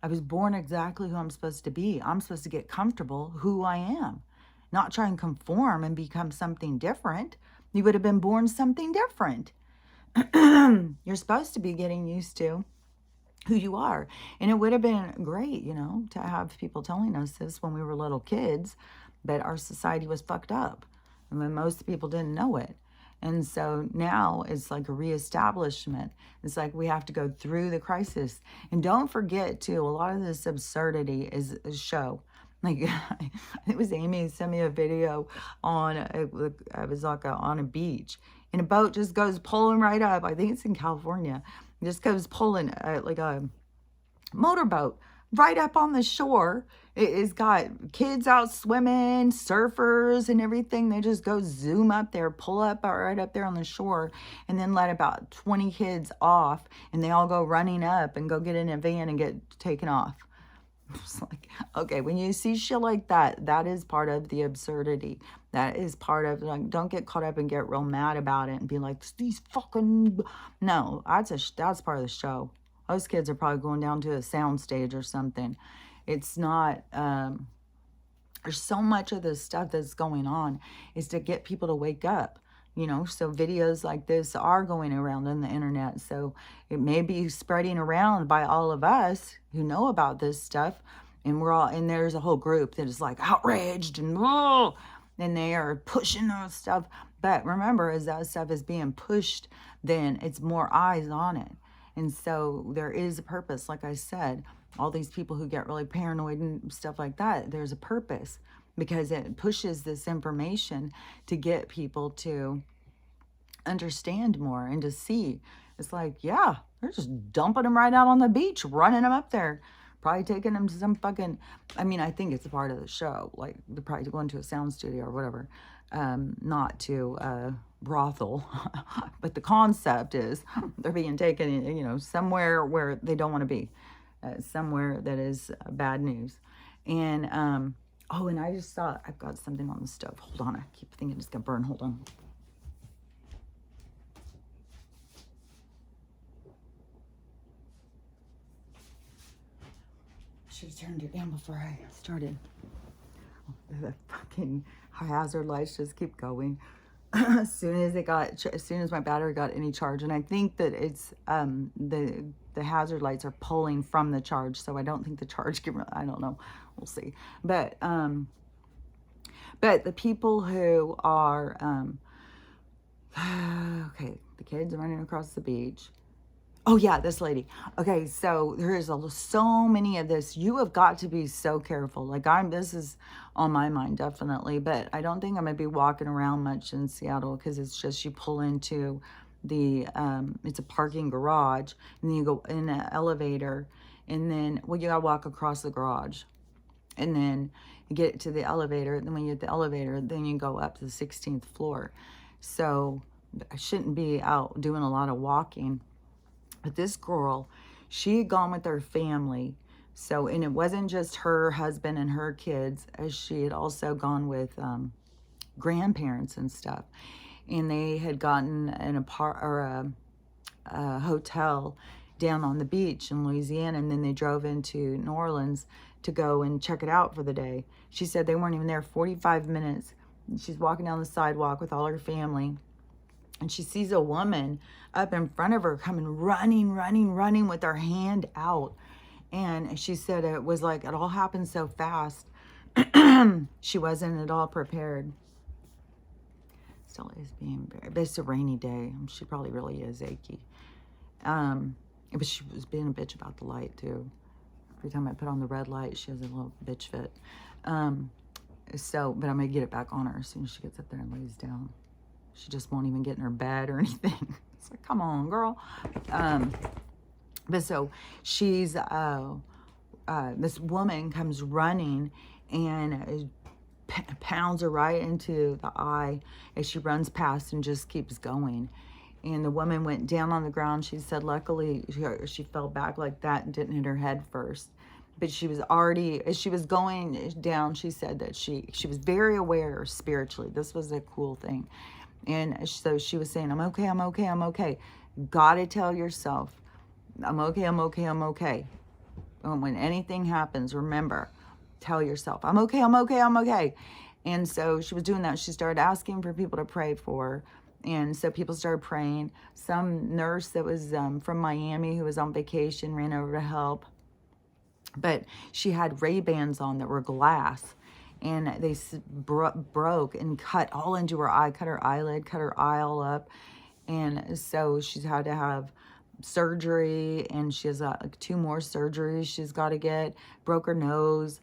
[SPEAKER 1] I was born exactly who I'm supposed to be. I'm supposed to get comfortable who I am, not try and conform and become something different. You would have been born something different. You're supposed to be getting used to who you are. And it would have been great, you know, to have people telling us this when we were little kids, but our society was fucked up. And then most people didn't know it. And so now it's like a reestablishment. It's like we have to go through the crisis. And don't forget, too, a lot of this absurdity is a show. Like, it was Amy sent me a video on, I was like on a beach, and a boat just goes pulling right up. I think it's in California. It just goes pulling like a motorboat right up on the shore. It's got kids out swimming, surfers and everything. They just go zoom up there, pull up right up there on the shore, and then let about 20 kids off, and they all go running up and go get in a van and get taken off. It's like, okay, when you see shit like that, that is part of the absurdity. That is part of, like, don't get caught up and get real mad about it and be like, these fucking, no, that's part of the show. Those kids are probably going down to a sound stage or something. It's not, there's so much of this stuff that's going on is to get people to wake up. You know, so videos like this are going around on the internet. So it may be spreading around by all of us who know about this stuff. And and there's a whole group that is like outraged and they are pushing those stuff. But remember, as that stuff is being pushed, then it's more eyes on it. And so there is a purpose. Like I said, all these people who get really paranoid and stuff like that, there's a purpose, because it pushes this information to get people to understand more and to see. It's like, yeah, they're just dumping them right out on the beach, running them up there, probably taking them to some fucking, I mean, I think it's a part of the show. Like, they're probably going to a sound studio or whatever, not to a brothel. But the concept is they're being taken, you know, somewhere where they don't want to be, somewhere that is bad news. And, oh, and I just saw, I've got something on the stove. Hold on. I keep thinking it's going to burn. Hold on. I should have turned it down before I started. The fucking hazard lights just keep going. As soon as my battery got any charge. And I think that it's, the hazard lights are pulling from the charge. So I don't think the charge can, I don't know. We'll see. But the people who are, okay, the kids running across the beach. Oh yeah, this lady. Okay, so there is so many of this. You have got to be so careful. Like, this is on my mind, definitely. But I don't think I'm going to be walking around much in Seattle, because it's just, you pull into the, it's a parking garage, and then you go in an elevator, and then, well, you got to walk across the garage. And then you get to the elevator. And then when you get the elevator, then you go up to the 16th floor. So I shouldn't be out doing a lot of walking. But this girl, she had gone with her family. So, and it wasn't just her husband and her kids, as she had also gone with grandparents and stuff. and they had gotten a hotel down on the beach in Louisiana, and then they drove into New Orleans to go and check it out for the day. She said they weren't even there 45 minutes. She's walking down the sidewalk with all her family, and she sees a woman up in front of her coming running with her hand out. And she said it was like it all happened so fast. She wasn't at all prepared. Still is being very, but it's a rainy day. She probably really is achy. But she was being a bitch about the light too. Every time I put on the red light, she has a little bitch fit. But I'm gonna get it back on her as soon as she gets up there and lays down. She just won't even get in her bed or anything. It's like, come on, girl. But so she's, this woman comes running and pounds her right into the eye as she runs past and just keeps going. And the woman went down on the ground. She said, luckily, she fell back like that and didn't hit her head first. But she was already, as she was going down, she said that she was very aware spiritually. This was a cool thing. And so she was saying, I'm okay, I'm okay, I'm okay. Gotta tell yourself, I'm okay, I'm okay, I'm okay. And when anything happens, remember, tell yourself, I'm okay, I'm okay, I'm okay. And so she was doing that. She started asking for people to pray for her. And so people started praying. Some nurse that was from Miami who was on vacation ran over to help. But she had Ray-Bans on that were glass. And they broke and cut all into her eye, cut her eyelid, cut her eye all up. And so she's had to have surgery, and she has like 2 more surgeries she's got to get. Broke her nose.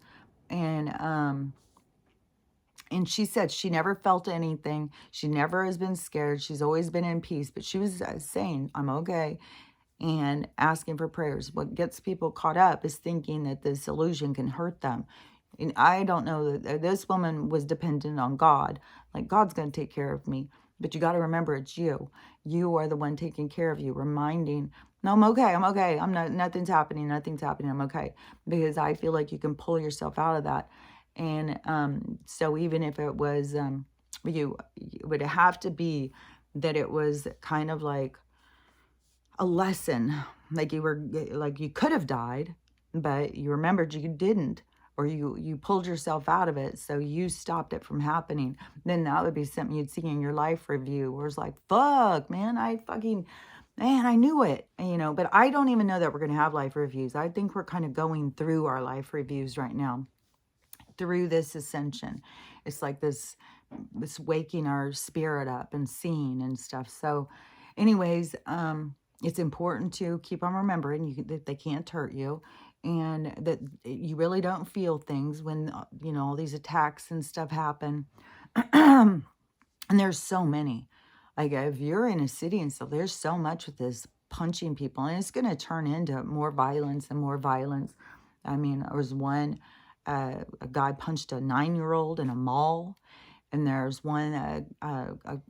[SPEAKER 1] And she said she never felt anything. She never has been scared. She's always been in peace. But she was saying, I'm okay, and asking for prayers. What gets people caught up is thinking that this illusion can hurt them. And I don't know that this woman was dependent on God. Like, God's going to take care of me. But you got to remember, it's you. You are the one taking care of you, reminding, no, I'm okay. I'm okay. I'm not, nothing's happening. Nothing's happening. I'm okay. Because I feel like you can pull yourself out of that. And so even if it was, it would have to be that it was kind of like a lesson. Like you could have died, but you remembered you didn't. Or you pulled yourself out of it, so you stopped it from happening. Then that would be something you'd see in your life review, where it's like, fuck, man, I knew it, but I don't even know that we're going to have life reviews. I think we're kind of going through our life reviews right now, through this ascension. It's like this waking our spirit up and seeing and stuff. So anyways, it's important to keep on remembering that they can't hurt you, and that you really don't feel things when, all these attacks and stuff happen. And there's so many. Like, if you're in a city and stuff, there's so much with this punching people, and it's going to turn into more violence and more violence. I mean, there was one, a guy punched a 9-year-old in a mall. And there's one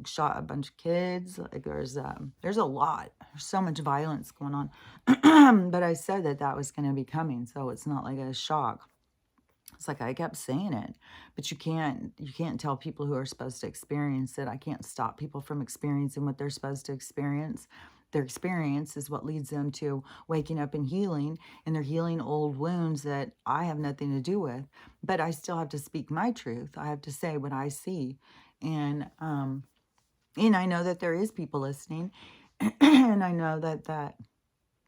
[SPEAKER 1] shot a bunch of kids. Like, there's a lot. There's so much violence going on. But I said that was going to be coming, so it's not like a shock. It's like I kept saying it, but you can't tell people who are supposed to experience it. I can't stop people from experiencing what they're supposed to experience. Their experience is what leads them to waking up and healing, and they're healing old wounds that I have nothing to do with. But I still have to speak my truth. I have to say what I see. And I know that there is people listening, and I know that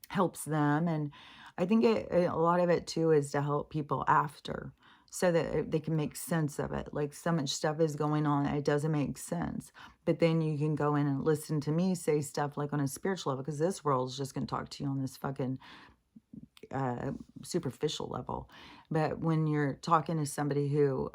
[SPEAKER 1] helps them. And I think a lot of it too is to help people after, so that they can make sense of it. Like, so much stuff is going on, it doesn't make sense. But then you can go in and listen to me say stuff like on a spiritual level, because this world is just going to talk to you on this fucking superficial level. But when you're talking to somebody who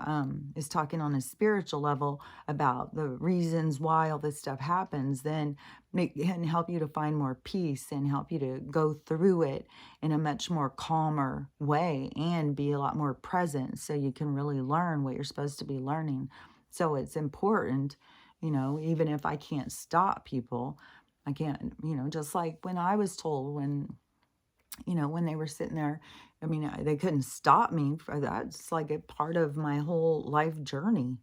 [SPEAKER 1] is talking on a spiritual level about the reasons why all this stuff happens, then it can help you to find more peace and help you to go through it in a much more calmer way and be a lot more present, so you can really learn what you're supposed to be learning. So it's important, even if I can't stop people, I can't, just like when I was told, when they were sitting there, I mean, they couldn't stop me for that. It's like a part of my whole life journey.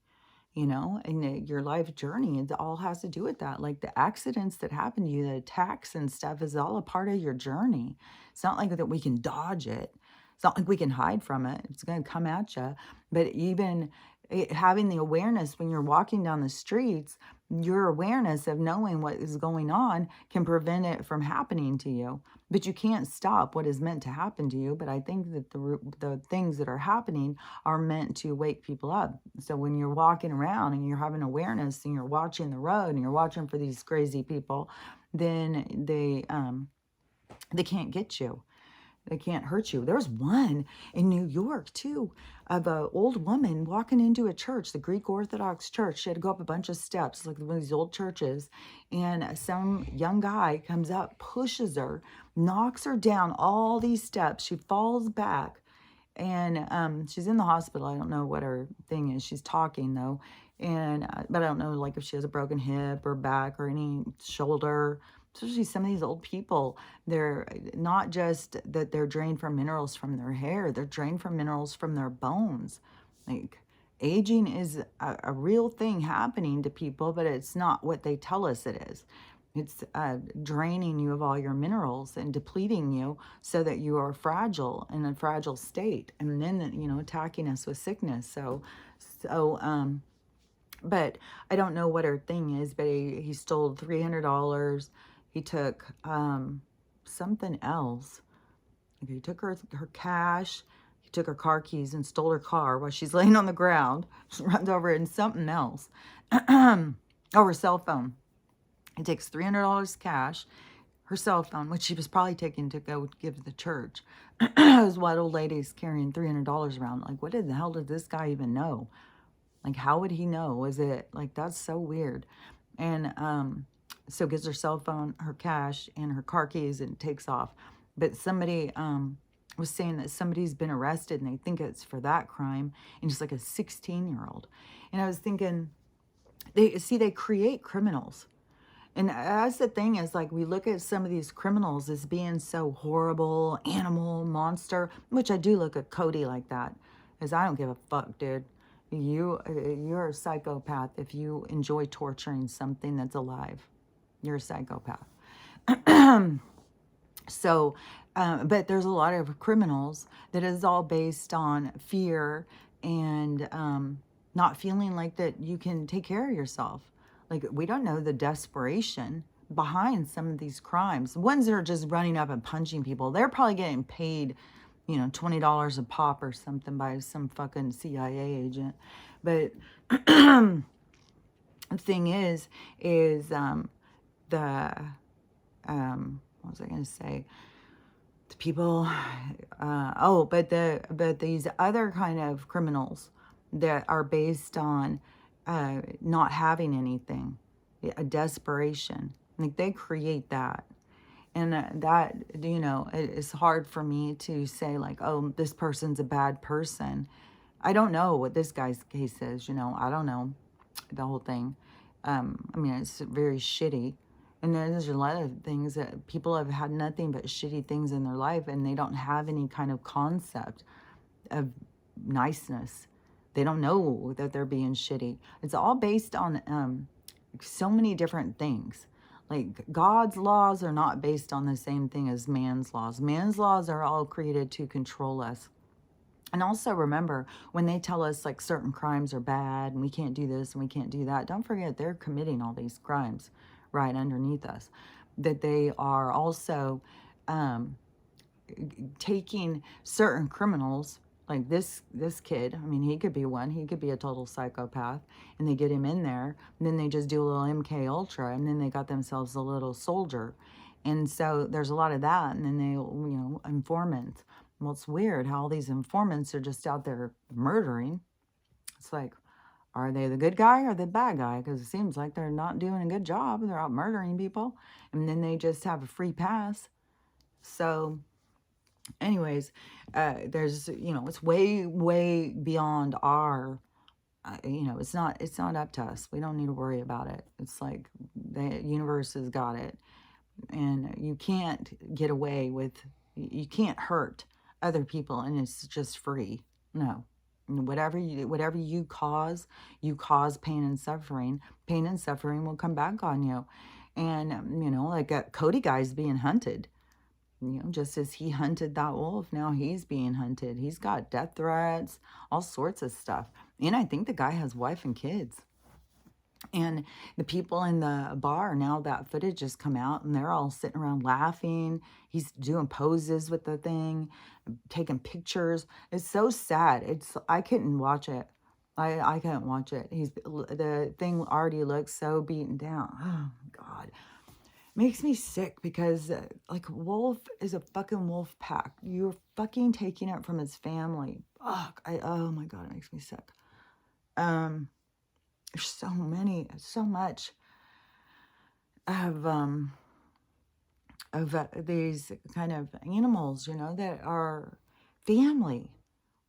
[SPEAKER 1] you know, and your life journey. It all has to do with that. Like the accidents that happen to you, the attacks and stuff is all a part of your journey. It's not like that we can dodge it. It's not like we can hide from it. It's going to come at you. But even having the awareness when you're walking down the streets, your awareness of knowing what is going on can prevent it from happening to you. But you can't stop what is meant to happen to you. But I think that the things that are happening are meant to wake people up. So when you're walking around and you're having awareness and you're watching the road and you're watching for these crazy people, then they can't get you. They can't hurt you. There was one in New York too, of a old woman walking into a church, the Greek Orthodox church. She had to go up a bunch of steps, like one of these old churches, and some young guy comes up, pushes her, knocks her down all these steps. She falls back, and she's in the hospital. I don't know what her thing is. She's talking though, and but I don't know like if she has a broken hip or back or any shoulder. Especially some of these old people, they're not just that they're drained from minerals from their hair, they're drained from minerals from their bones. Like aging is a real thing happening to people, but it's not what they tell us it is. It's draining you of all your minerals and depleting you so that you are fragile in a fragile state, and then you know attacking us with sickness. So, but I don't know what her thing is. But he stole $300. He took something else. Okay, he took her cash. He took her car keys and stole her car while she's laying on the ground. She runs over and something else. Oh, her cell phone. He takes $300 cash, her cell phone, which she was probably taking to go give to the church. Is what old lady's carrying $300 around. Like, what the hell did this guy even know? Like, how would he know? Was it like, that's so weird. And so gets her cell phone, her cash, and her car keys and takes off. But somebody was saying that somebody's been arrested and they think it's for that crime, and it's like a 16-year-old. And I was thinking, they create criminals. And that's the thing is, like, we look at some of these criminals as being so horrible, animal, monster, which I do look at Cody like that, because I don't give a fuck, dude. You're a psychopath if you enjoy torturing something that's alive. You're a psychopath. So, but there's a lot of criminals that is all based on fear and not feeling like that you can take care of yourself. Like, we don't know the desperation behind some of these crimes. Ones that are just running up and punching people, they're probably getting paid, you know, $20 a pop or something by some fucking CIA agent. But the thing is what was I going to say? The people, but these other kind of criminals that are based on not having anything, a desperation, like they create that. And that, you know, it's hard for me to say like, oh, this person's a bad person. I don't know what this guy's case is, you know, I don't know the whole thing. I mean, it's very shitty. And there's a lot of things that people have had nothing but shitty things in their life, and they don't have any kind of concept of niceness. They don't know that they're being shitty. It's all based on so many different things. Like, God's laws are not based on the same thing as man's laws. Man's laws are all created to control us. And also remember, when they tell us like certain crimes are bad and we can't do this and we can't do that, don't forget they're committing all these crimes right underneath us. That they are also taking certain criminals, like this kid. I mean, he could be one. He could be a total psychopath, and they get him in there, and then they just do a little MK Ultra, and then they got themselves a little soldier. And so there's a lot of that, and then they, you know, informants. Well, it's weird how all these informants are just out there murdering. It's like, are they the good guy or the bad guy? Because it seems like they're not doing a good job. They're out murdering people, and then they just have a free pass. So anyways, there's, you know, it's way beyond our, you know, it's not up to us. We don't need to worry about it. It's like the universe has got it. And you can't get away with, you can't hurt other people and it's just free. No, Whatever you cause pain and suffering. Pain and suffering will come back on you. And, like Cody guy's being hunted. Just as he hunted that wolf, now he's being hunted. He's got death threats, all sorts of stuff. And I think the guy has wife and kids. And the people in the bar, now that footage has come out and they're all sitting around laughing. He's doing poses with the thing, taking pictures. It's so sad. I couldn't watch it. I couldn't watch it. The thing already looks so beaten down. Oh God. Makes me sick because like wolf is a fucking wolf pack. You're fucking taking it from its family. Fuck. Oh my God, it makes me sick. There's so much of these kind of animals, that are family,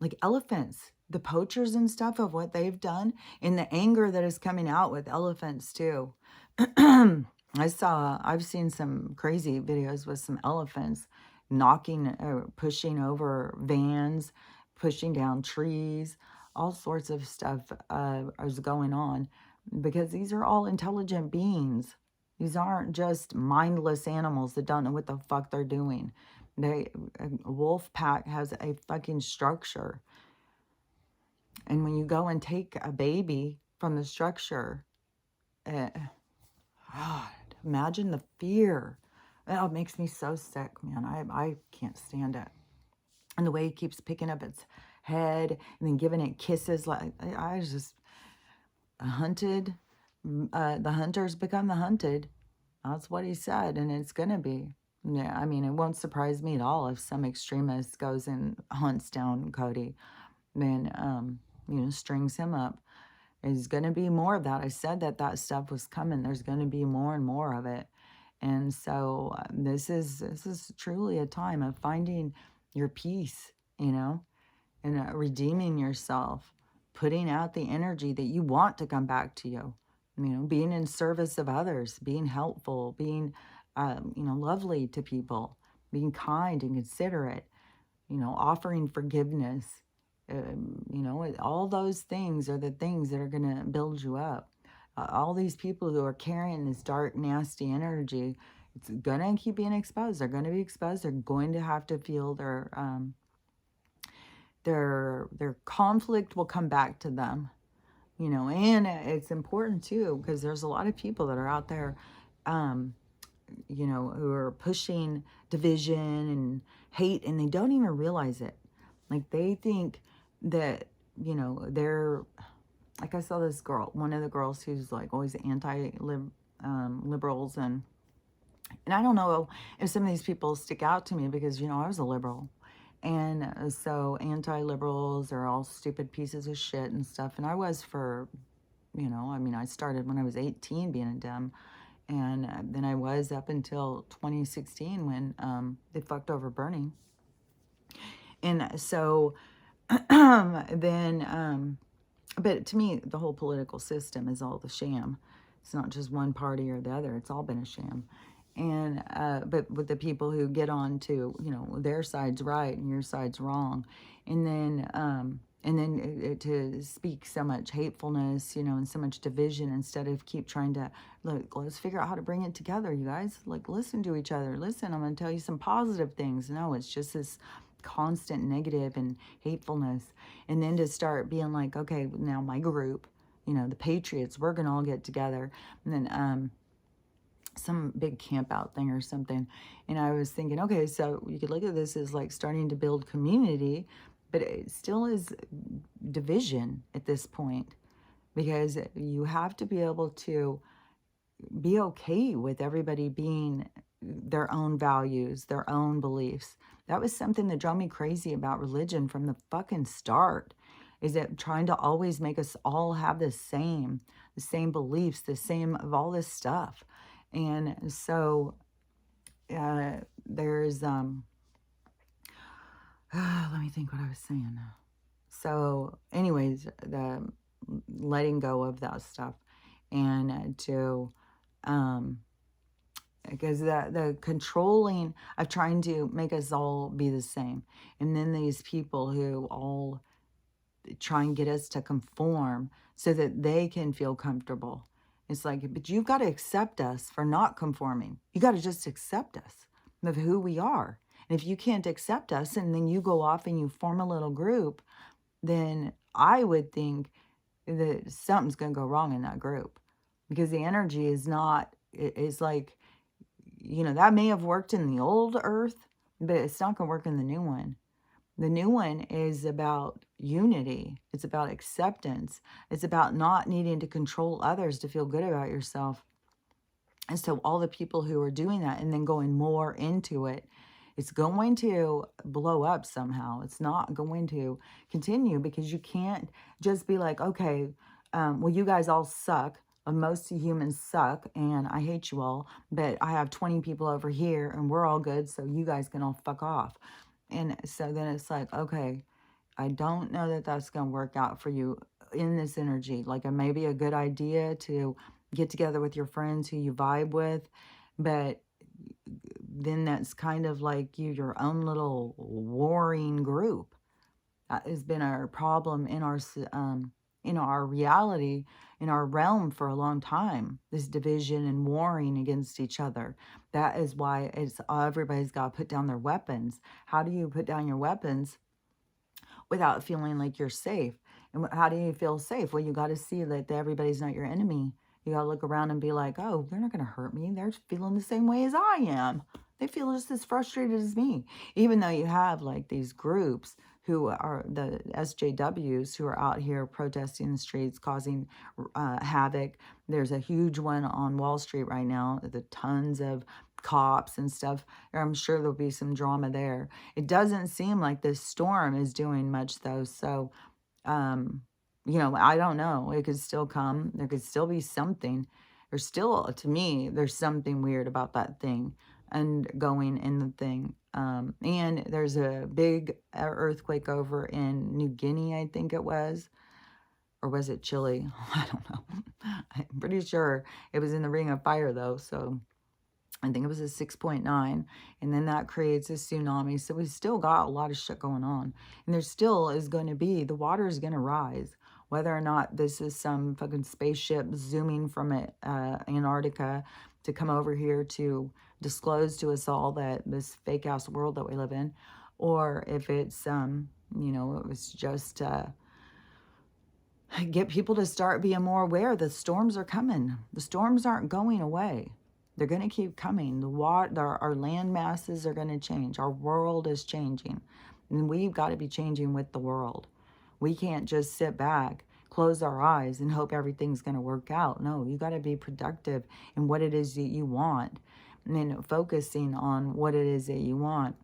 [SPEAKER 1] like elephants, the poachers and stuff of what they've done, and the anger that is coming out with elephants too. I've seen some crazy videos with some elephants pushing over vans, pushing down trees, all sorts of stuff is going on because these are all intelligent beings. These aren't just mindless animals that don't know what the fuck they're doing. A wolf pack has a fucking structure. And when you go and take a baby from the structure, God, imagine the fear. Oh, it makes me so sick, man. I can't stand it. And the way he keeps picking up its head and then giving it kisses. Like I was just hunted. The hunters become the hunted. That's what he said, and it's going to be. Yeah, I mean, it won't surprise me at all if some extremist goes and hunts down Cody and, strings him up. There's going to be more of that. I said that stuff was coming. There's going to be more and more of it. And so this is truly a time of finding your peace, and redeeming yourself, putting out the energy that you want to come back to you, being in service of others, being helpful, being, lovely to people, being kind and considerate, offering forgiveness. All those things are the things that are going to build you up. All these people who are carrying this dark, nasty energy, it's going to keep being exposed. They're going to be exposed. They're going to have to feel their conflict will come back to them, and it's important too, because there's a lot of people that are out there, who are pushing division and hate, and they don't even realize it. Like they think that, they're, like I saw this girl, one of the girls who's like always liberals, and I don't know if some of these people stick out to me because, I was a liberal. And so anti-liberals are all stupid pieces of shit and stuff. And I was for, I started when I was 18 being a Dem. And then I was up until 2016 when they fucked over Bernie. And so then, but to me, the whole political system is all the sham. It's not just one party or the other. It's all been a sham. And but with the people who get on to, their side's right and your side's wrong, and then to speak so much hatefulness, and so much division, instead of keep trying to, look, let's figure out how to bring it together, you guys. Like, listen to each other. Listen, I'm going to tell you some positive things. No, it's just this constant negative and hatefulness. And then to start being like, okay, now my group, the Patriots, we're going to all get together. And then, some big camp out thing or something. And I was thinking, okay, so you could look at this as like starting to build community, but it still is division at this point, because you have to be able to be okay with everybody being their own values, their own beliefs. That was something that drove me crazy about religion from the fucking start, is that trying to always make us all have the same beliefs, the same of all this stuff. And so there's, let me think what I was saying. So anyways, the letting go of that stuff, and to, because the controlling of trying to make us all be the same. And then these people who all try and get us to conform so that they can feel comfortable. It's like, but you've got to accept us for not conforming. You got to just accept us of who we are. And if you can't accept us and then you go off and you form a little group, then I would think that something's going to go wrong in that group, because the energy is not, it's like, that may have worked in the old earth, but it's not going to work in the new one. The new one is about unity. It's about acceptance. It's about not needing to control others to feel good about yourself. And so all the people who are doing that and then going more into it, it's going to blow up somehow. It's not going to continue, because you can't just be like, okay, well, you guys all suck. Most humans suck and I hate you all, but I have 20 people over here and we're all good, so you guys can all fuck off. And so then it's like, okay, I don't know that that's going to work out for you in this energy. Like, it may be a good idea to get together with your friends who you vibe with, but then that's kind of like your own little warring group. That has been our problem in our reality, in our realm for a long time. This division and warring against each other. That is why everybody's got to put down their weapons. How do you put down your weapons without feeling like you're safe? And how do you feel safe? Well, you got to see that everybody's not your enemy. You got to look around and be like, oh, they're not going to hurt me. They're feeling the same way as I am. They feel just as frustrated as me. Even though you have like these groups who are the SJWs who are out here protesting in the streets, causing havoc. There's a huge one on Wall Street right now. The tons of cops and stuff. I'm sure there'll be some drama there. It doesn't seem like this storm is doing much though. So, I don't know. It could still come. There could still be something. There's still, to me, there's something weird about that thing and going in the thing. And there's a big earthquake over in New Guinea, I think it was. Or was it Chile? I don't know. I'm pretty sure it was in the Ring of Fire, though. So I think it was a 6.9. And then that creates a tsunami. So we still got a lot of shit going on. And there still is going to be, the water is going to rise. Whether or not this is some fucking spaceship zooming from Antarctica to come over here to disclose to us all that this fake ass world that we live in, or if it's it was just get people to start being more aware the storms are coming. The storms aren't going away. They're going to keep coming. Our land masses are going to change. Our world is changing, and we've got to be changing with the world. We can't just sit back, close our eyes, and hope everything's going to work out. No, you got to be productive in what it is that you want, and then focusing on what it is that you want.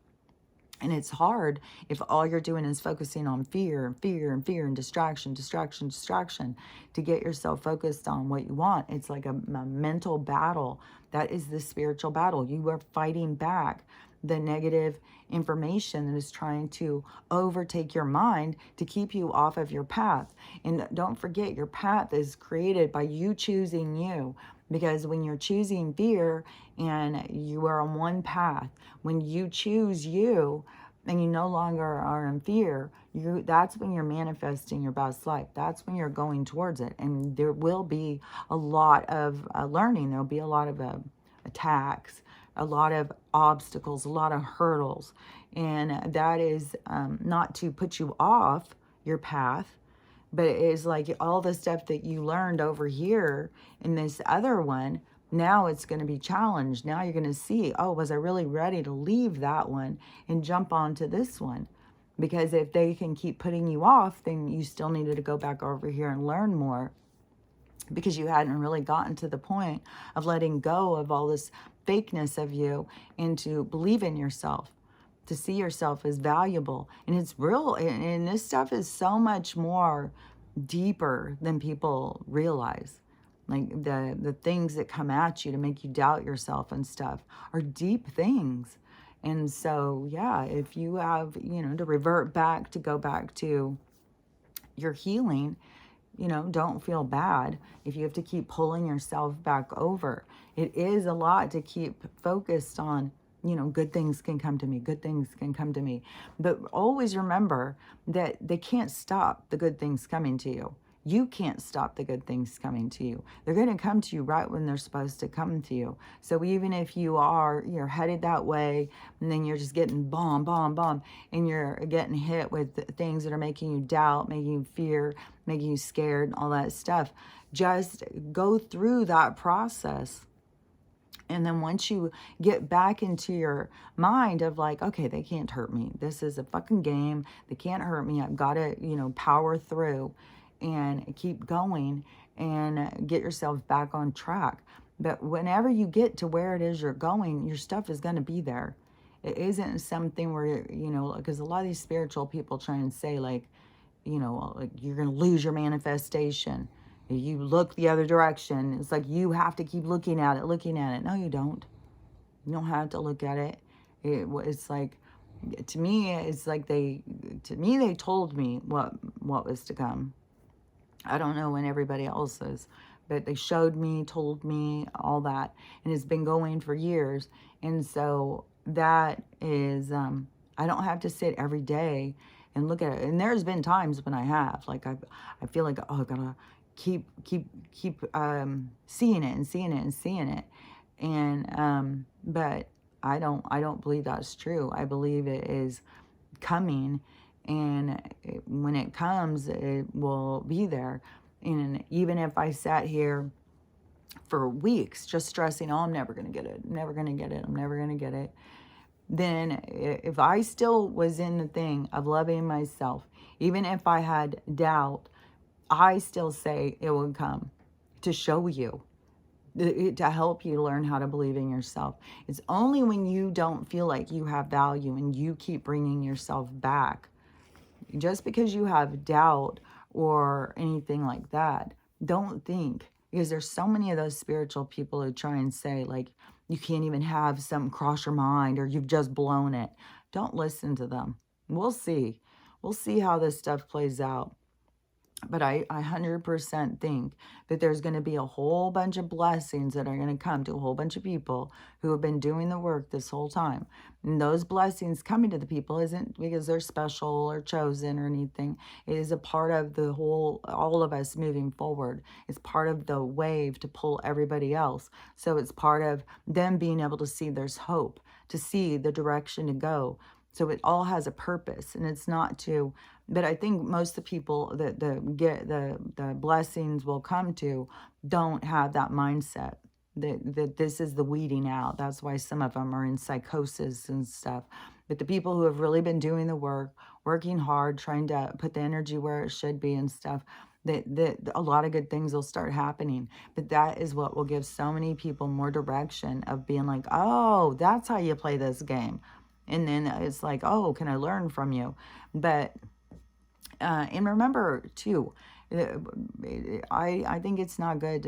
[SPEAKER 1] And it's hard if all you're doing is focusing on fear and fear and fear and distraction to get yourself focused on what you want. It's like a mental battle. That is the spiritual battle. You are fighting back the negative information that is trying to overtake your mind to keep you off of your path. And don't forget, your path is created by you choosing you. Because when you're choosing fear and you are on one path, when you choose you and you no longer are in fear, that's when you're manifesting your best life. That's when you're going towards it. And there will be a lot of learning. There'll be a lot of attacks, a lot of obstacles, a lot of hurdles. And that is not to put you off your path, but it is like all the stuff that you learned over here in this other one, now it's going to be challenged. Now you're going to see, oh, was I really ready to leave that one and jump onto this one? Because if they can keep putting you off, then you still needed to go back over here and learn more, because you hadn't really gotten to the point of letting go of all this fakeness of you and to believe in yourself, to see yourself as valuable. And it's real, and this stuff is so much more deeper than people realize. Like the things that come at you to make you doubt yourself and stuff are deep things. And so, yeah, if you have, to revert back, to go back to your healing, don't feel bad if you have to keep pulling yourself back over. It is a lot to keep focused on, good things can come to me, good things can come to me. But always remember that they can't stop the good things coming to you. You can't stop the good things coming to you. They're going to come to you right when they're supposed to come to you. So even if you're headed that way, and then you're just getting bomb, and you're getting hit with things that are making you doubt, making you fear, making you scared, all that stuff, just go through that process. And then once you get back into your mind of like, okay, they can't hurt me. This is a fucking game. They can't hurt me. I've got to, power through and keep going and get yourself back on track. But whenever you get to where it is you're going, your stuff is going to be there. It isn't something where, because a lot of these spiritual people try and say like you're going to lose your manifestation. You look the other direction. It's like you have to keep looking at it. No, you don't. You don't have to look at it. It's like, to me, they told me what was to come. I don't know when everybody else is, but they showed me, told me all that, and it's been going for years. And so that is, I don't have to sit every day and look at it. And there's been times when I have, like, I feel like, oh, I gotta keep seeing it. And but I don't believe that's true. I believe it is coming, and when it comes, it will be there. And even if I sat here for weeks just stressing, oh, I'm never going to get it, then if I still was in the thing of loving myself, even if I had doubt, I still say it will come to show you, to help you learn how to believe in yourself. It's only when you don't feel like you have value and you keep bringing yourself back. Just because you have doubt or anything like that, don't think, because there's so many of those spiritual people who try and say like, you can't even have something cross your mind or you've just blown it. Don't listen to them. We'll see how this stuff plays out. But I 100% think that there's going to be a whole bunch of blessings that are going to come to a whole bunch of people who have been doing the work this whole time. And those blessings coming to the people isn't because they're special or chosen or anything. It is a part of the whole, all of us moving forward. It's part of the wave to pull everybody else. So it's part of them being able to see there's hope, to see the direction to go. So it all has a purpose, and it's not to, but I think most of the people that the blessings will come to don't have that mindset that this is the weeding out. That's why some of them are in psychosis and stuff. But the people who have really been doing the work, working hard, trying to put the energy where it should be and stuff, that a lot of good things will start happening. But that is what will give so many people more direction of being like, oh, that's how you play this game. And then it's like, oh, can I learn from you? But, and remember too, I think it's not good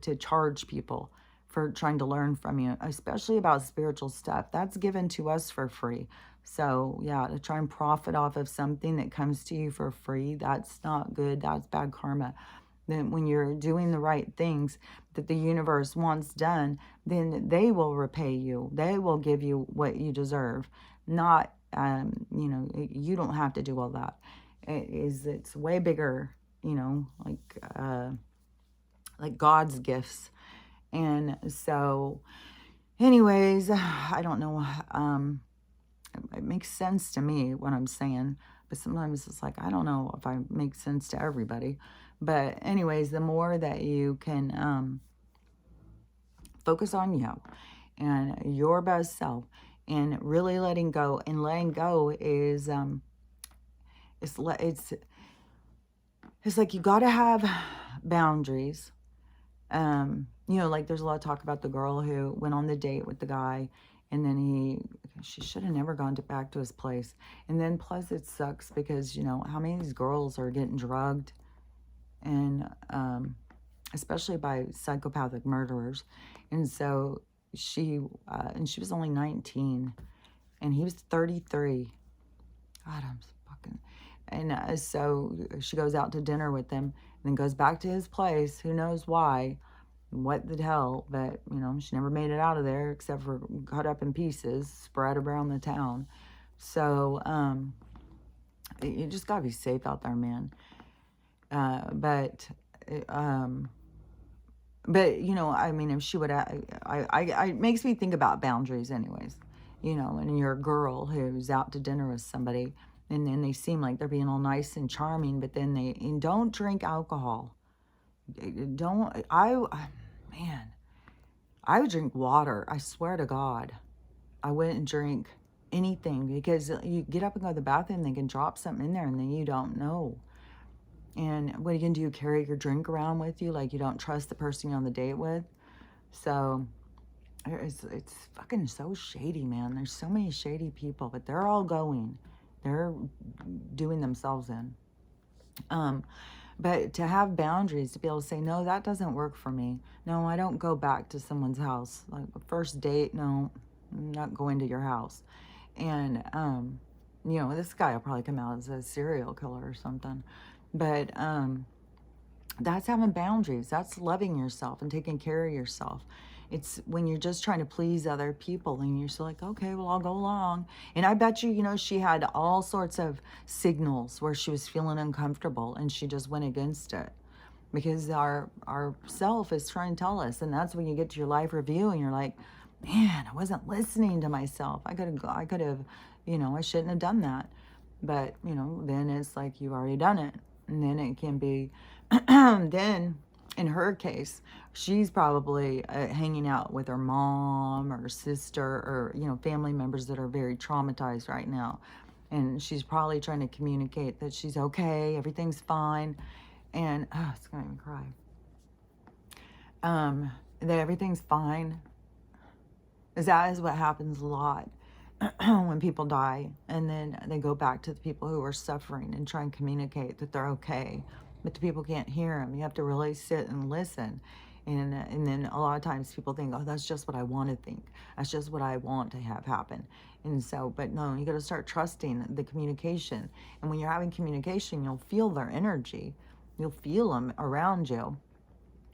[SPEAKER 1] to charge people for trying to learn from you, especially about spiritual stuff. That's given to us for free. So yeah, to try and profit off of something that comes to you for free, that's not good. That's bad karma. Then when you're doing the right things that the universe wants done, then they will repay you. They will give you what you deserve. Not, you don't have to do all that. It's way bigger, like God's gifts. And so, anyways, I don't know. It makes sense to me what I'm saying, but sometimes it's like, I don't know if I make sense to everybody. But anyways, the more that you can focus on you and your best self and really letting go, and letting go is it's like you got to have boundaries. Like there's a lot of talk about the girl who went on the date with the guy, and then she should have never gone back to his place. And then plus it sucks because, how many of these girls are getting drugged, and especially by psychopathic murderers. And so she was only 19 and he was 33. God, I'm fucking, and so she goes out to dinner with him and then goes back to his place, who knows why. what the hell, but, you know, she never made it out of there except for cut up in pieces, spread around the town. So, you just gotta be safe out there, man. But, um, but, you know, I mean, if she would, it makes me think about boundaries anyways, you know, and you're a girl who's out to dinner with somebody and then they seem like they're being all nice and charming, but then and don't drink alcohol. Don't, man, I would drink water. I swear to God, I wouldn't drink anything because you get up and go to the bathroom, they can drop something in there and then you don't know. And what are you going to do? Carry your drink around with you like you don't trust the person you're on the date with? So it's fucking so shady, man. There's so many shady people, but they're all going. They're doing themselves in. But to have boundaries, to be able to say, no, that doesn't work for me. No, I don't go back to someone's house. Like a first date, no, I'm not going to your house. And, you know, this guy will probably come out as a serial killer or something. But that's having boundaries. That's loving yourself and taking care of yourself. It's when you're just trying to please other people and you're so like, okay, well, I'll go along. And I bet you, you know, she had all sorts of signals where she was feeling uncomfortable and she just went against it. Because our self is trying to tell us. And that's when you get to your life review and you're like, man, I wasn't listening to myself. I could have, you know, I shouldn't have done that. But, you know, then it's like you've already done it. And then it can be, then in her case, she's probably hanging out with her mom or sister or, you know, family members that are very traumatized right now. And she's probably trying to communicate that she's okay, everything's fine. And, oh, it's going to even cry. That everything's fine. That is what happens a lot when people die. And then they go back to the people who are suffering and try and communicate that they're okay. But the people can't hear them. You have to really sit and listen. And then a lot of times people think, oh, that's just what I want to think. That's just what I want to have happen. And so, but no, you got to start trusting the communication. And when you're having communication, you'll feel their energy. You'll feel them around you.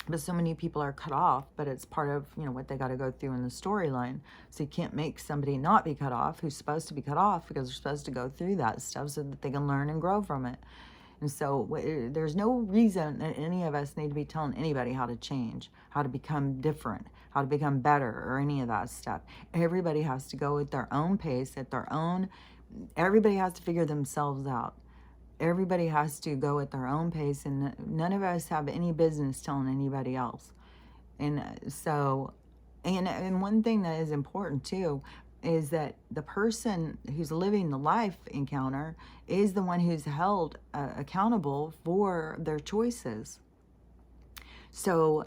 [SPEAKER 1] But so many people are cut off, but it's part of, you know, what they got to go through in the storyline. So you can't make somebody not be cut off who's supposed to be cut off because they're supposed to go through that stuff so that they can learn and grow from it. And so there's no reason that any of us need to be telling anybody how to change, how to become different, how to become better, or any of that stuff. Everybody has to go at their own pace, everybody has to figure themselves out. Everybody has to go at their own pace, and none of us have any business telling anybody else. And so, and one thing that is important too is that the person who's living the life encounter is the one who's held accountable for their choices. So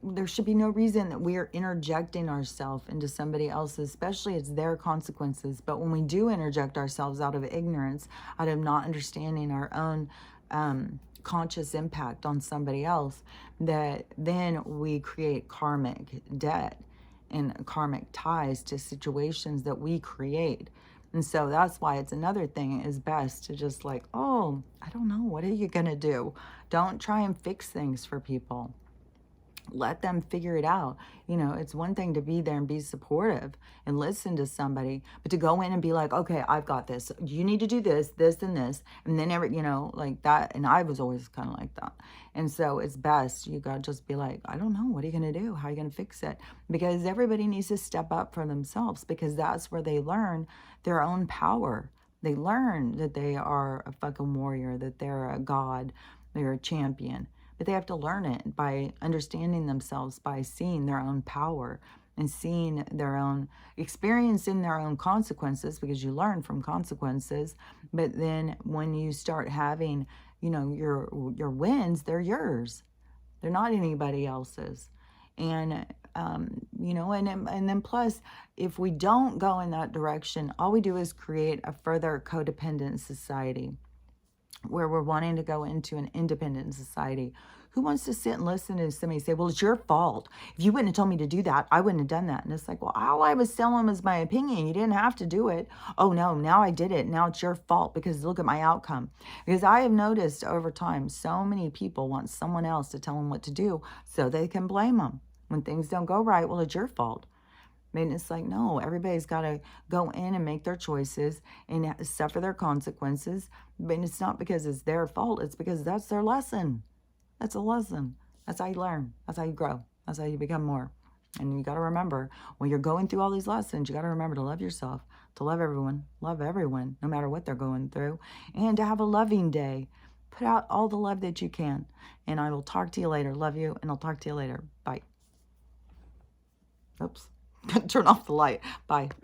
[SPEAKER 1] there should be no reason that we are interjecting ourselves into somebody else's, especially it's their consequences. But when we do interject ourselves out of ignorance, out of not understanding our own conscious impact on somebody else, that then we create karmic debt and karmic ties to situations that we create. And so that's why it's another thing is best to just like, oh, I don't know, what are you going to do? Don't try and fix things for people. Let them figure it out. You know, it's one thing to be there and be supportive and listen to somebody, but to go in and be like, okay, I've got this. You need to do this, this, and this. And then you know, like that. And I was always kind of like that. And so it's best. You got to just be like, I don't know. What are you going to do? How are you going to fix it? Because everybody needs to step up for themselves because that's where they learn their own power. They learn that they are a fucking warrior, that they're a god, they're a champion. But they have to learn it by understanding themselves, by seeing their own power and seeing their own, experiencing their own consequences, because you learn from consequences. But then when you start having, you know, your wins, they're yours. They're not anybody else's. And, you know, and then plus, if we don't go in that direction, all we do is create a further codependent society. where we're wanting to go into an independent society. Who wants to sit and listen to somebody say, well, it's your fault. If you wouldn't have told me to do that, I wouldn't have done that. And it's like, well, all I was telling them was my opinion. You didn't have to do it. Oh, no, now I did it. Now it's your fault because look at my outcome. Because I have noticed over time, so many people want someone else to tell them what to do so they can blame them. When things don't go right, well, it's your fault. I mean, it's like, no, everybody's got to go in and make their choices and suffer their consequences. But it's not because it's their fault. It's because that's their lesson. That's a lesson. That's how you learn. That's how you grow. That's how you become more. And you got to remember, when you're going through all these lessons, you got to remember to love yourself, to love everyone, no matter what they're going through, and to have a loving day. Put out all the love that you can. And I will talk to you later. Love you, and I'll talk to you later. Bye. Oops. Turn off the light. Bye.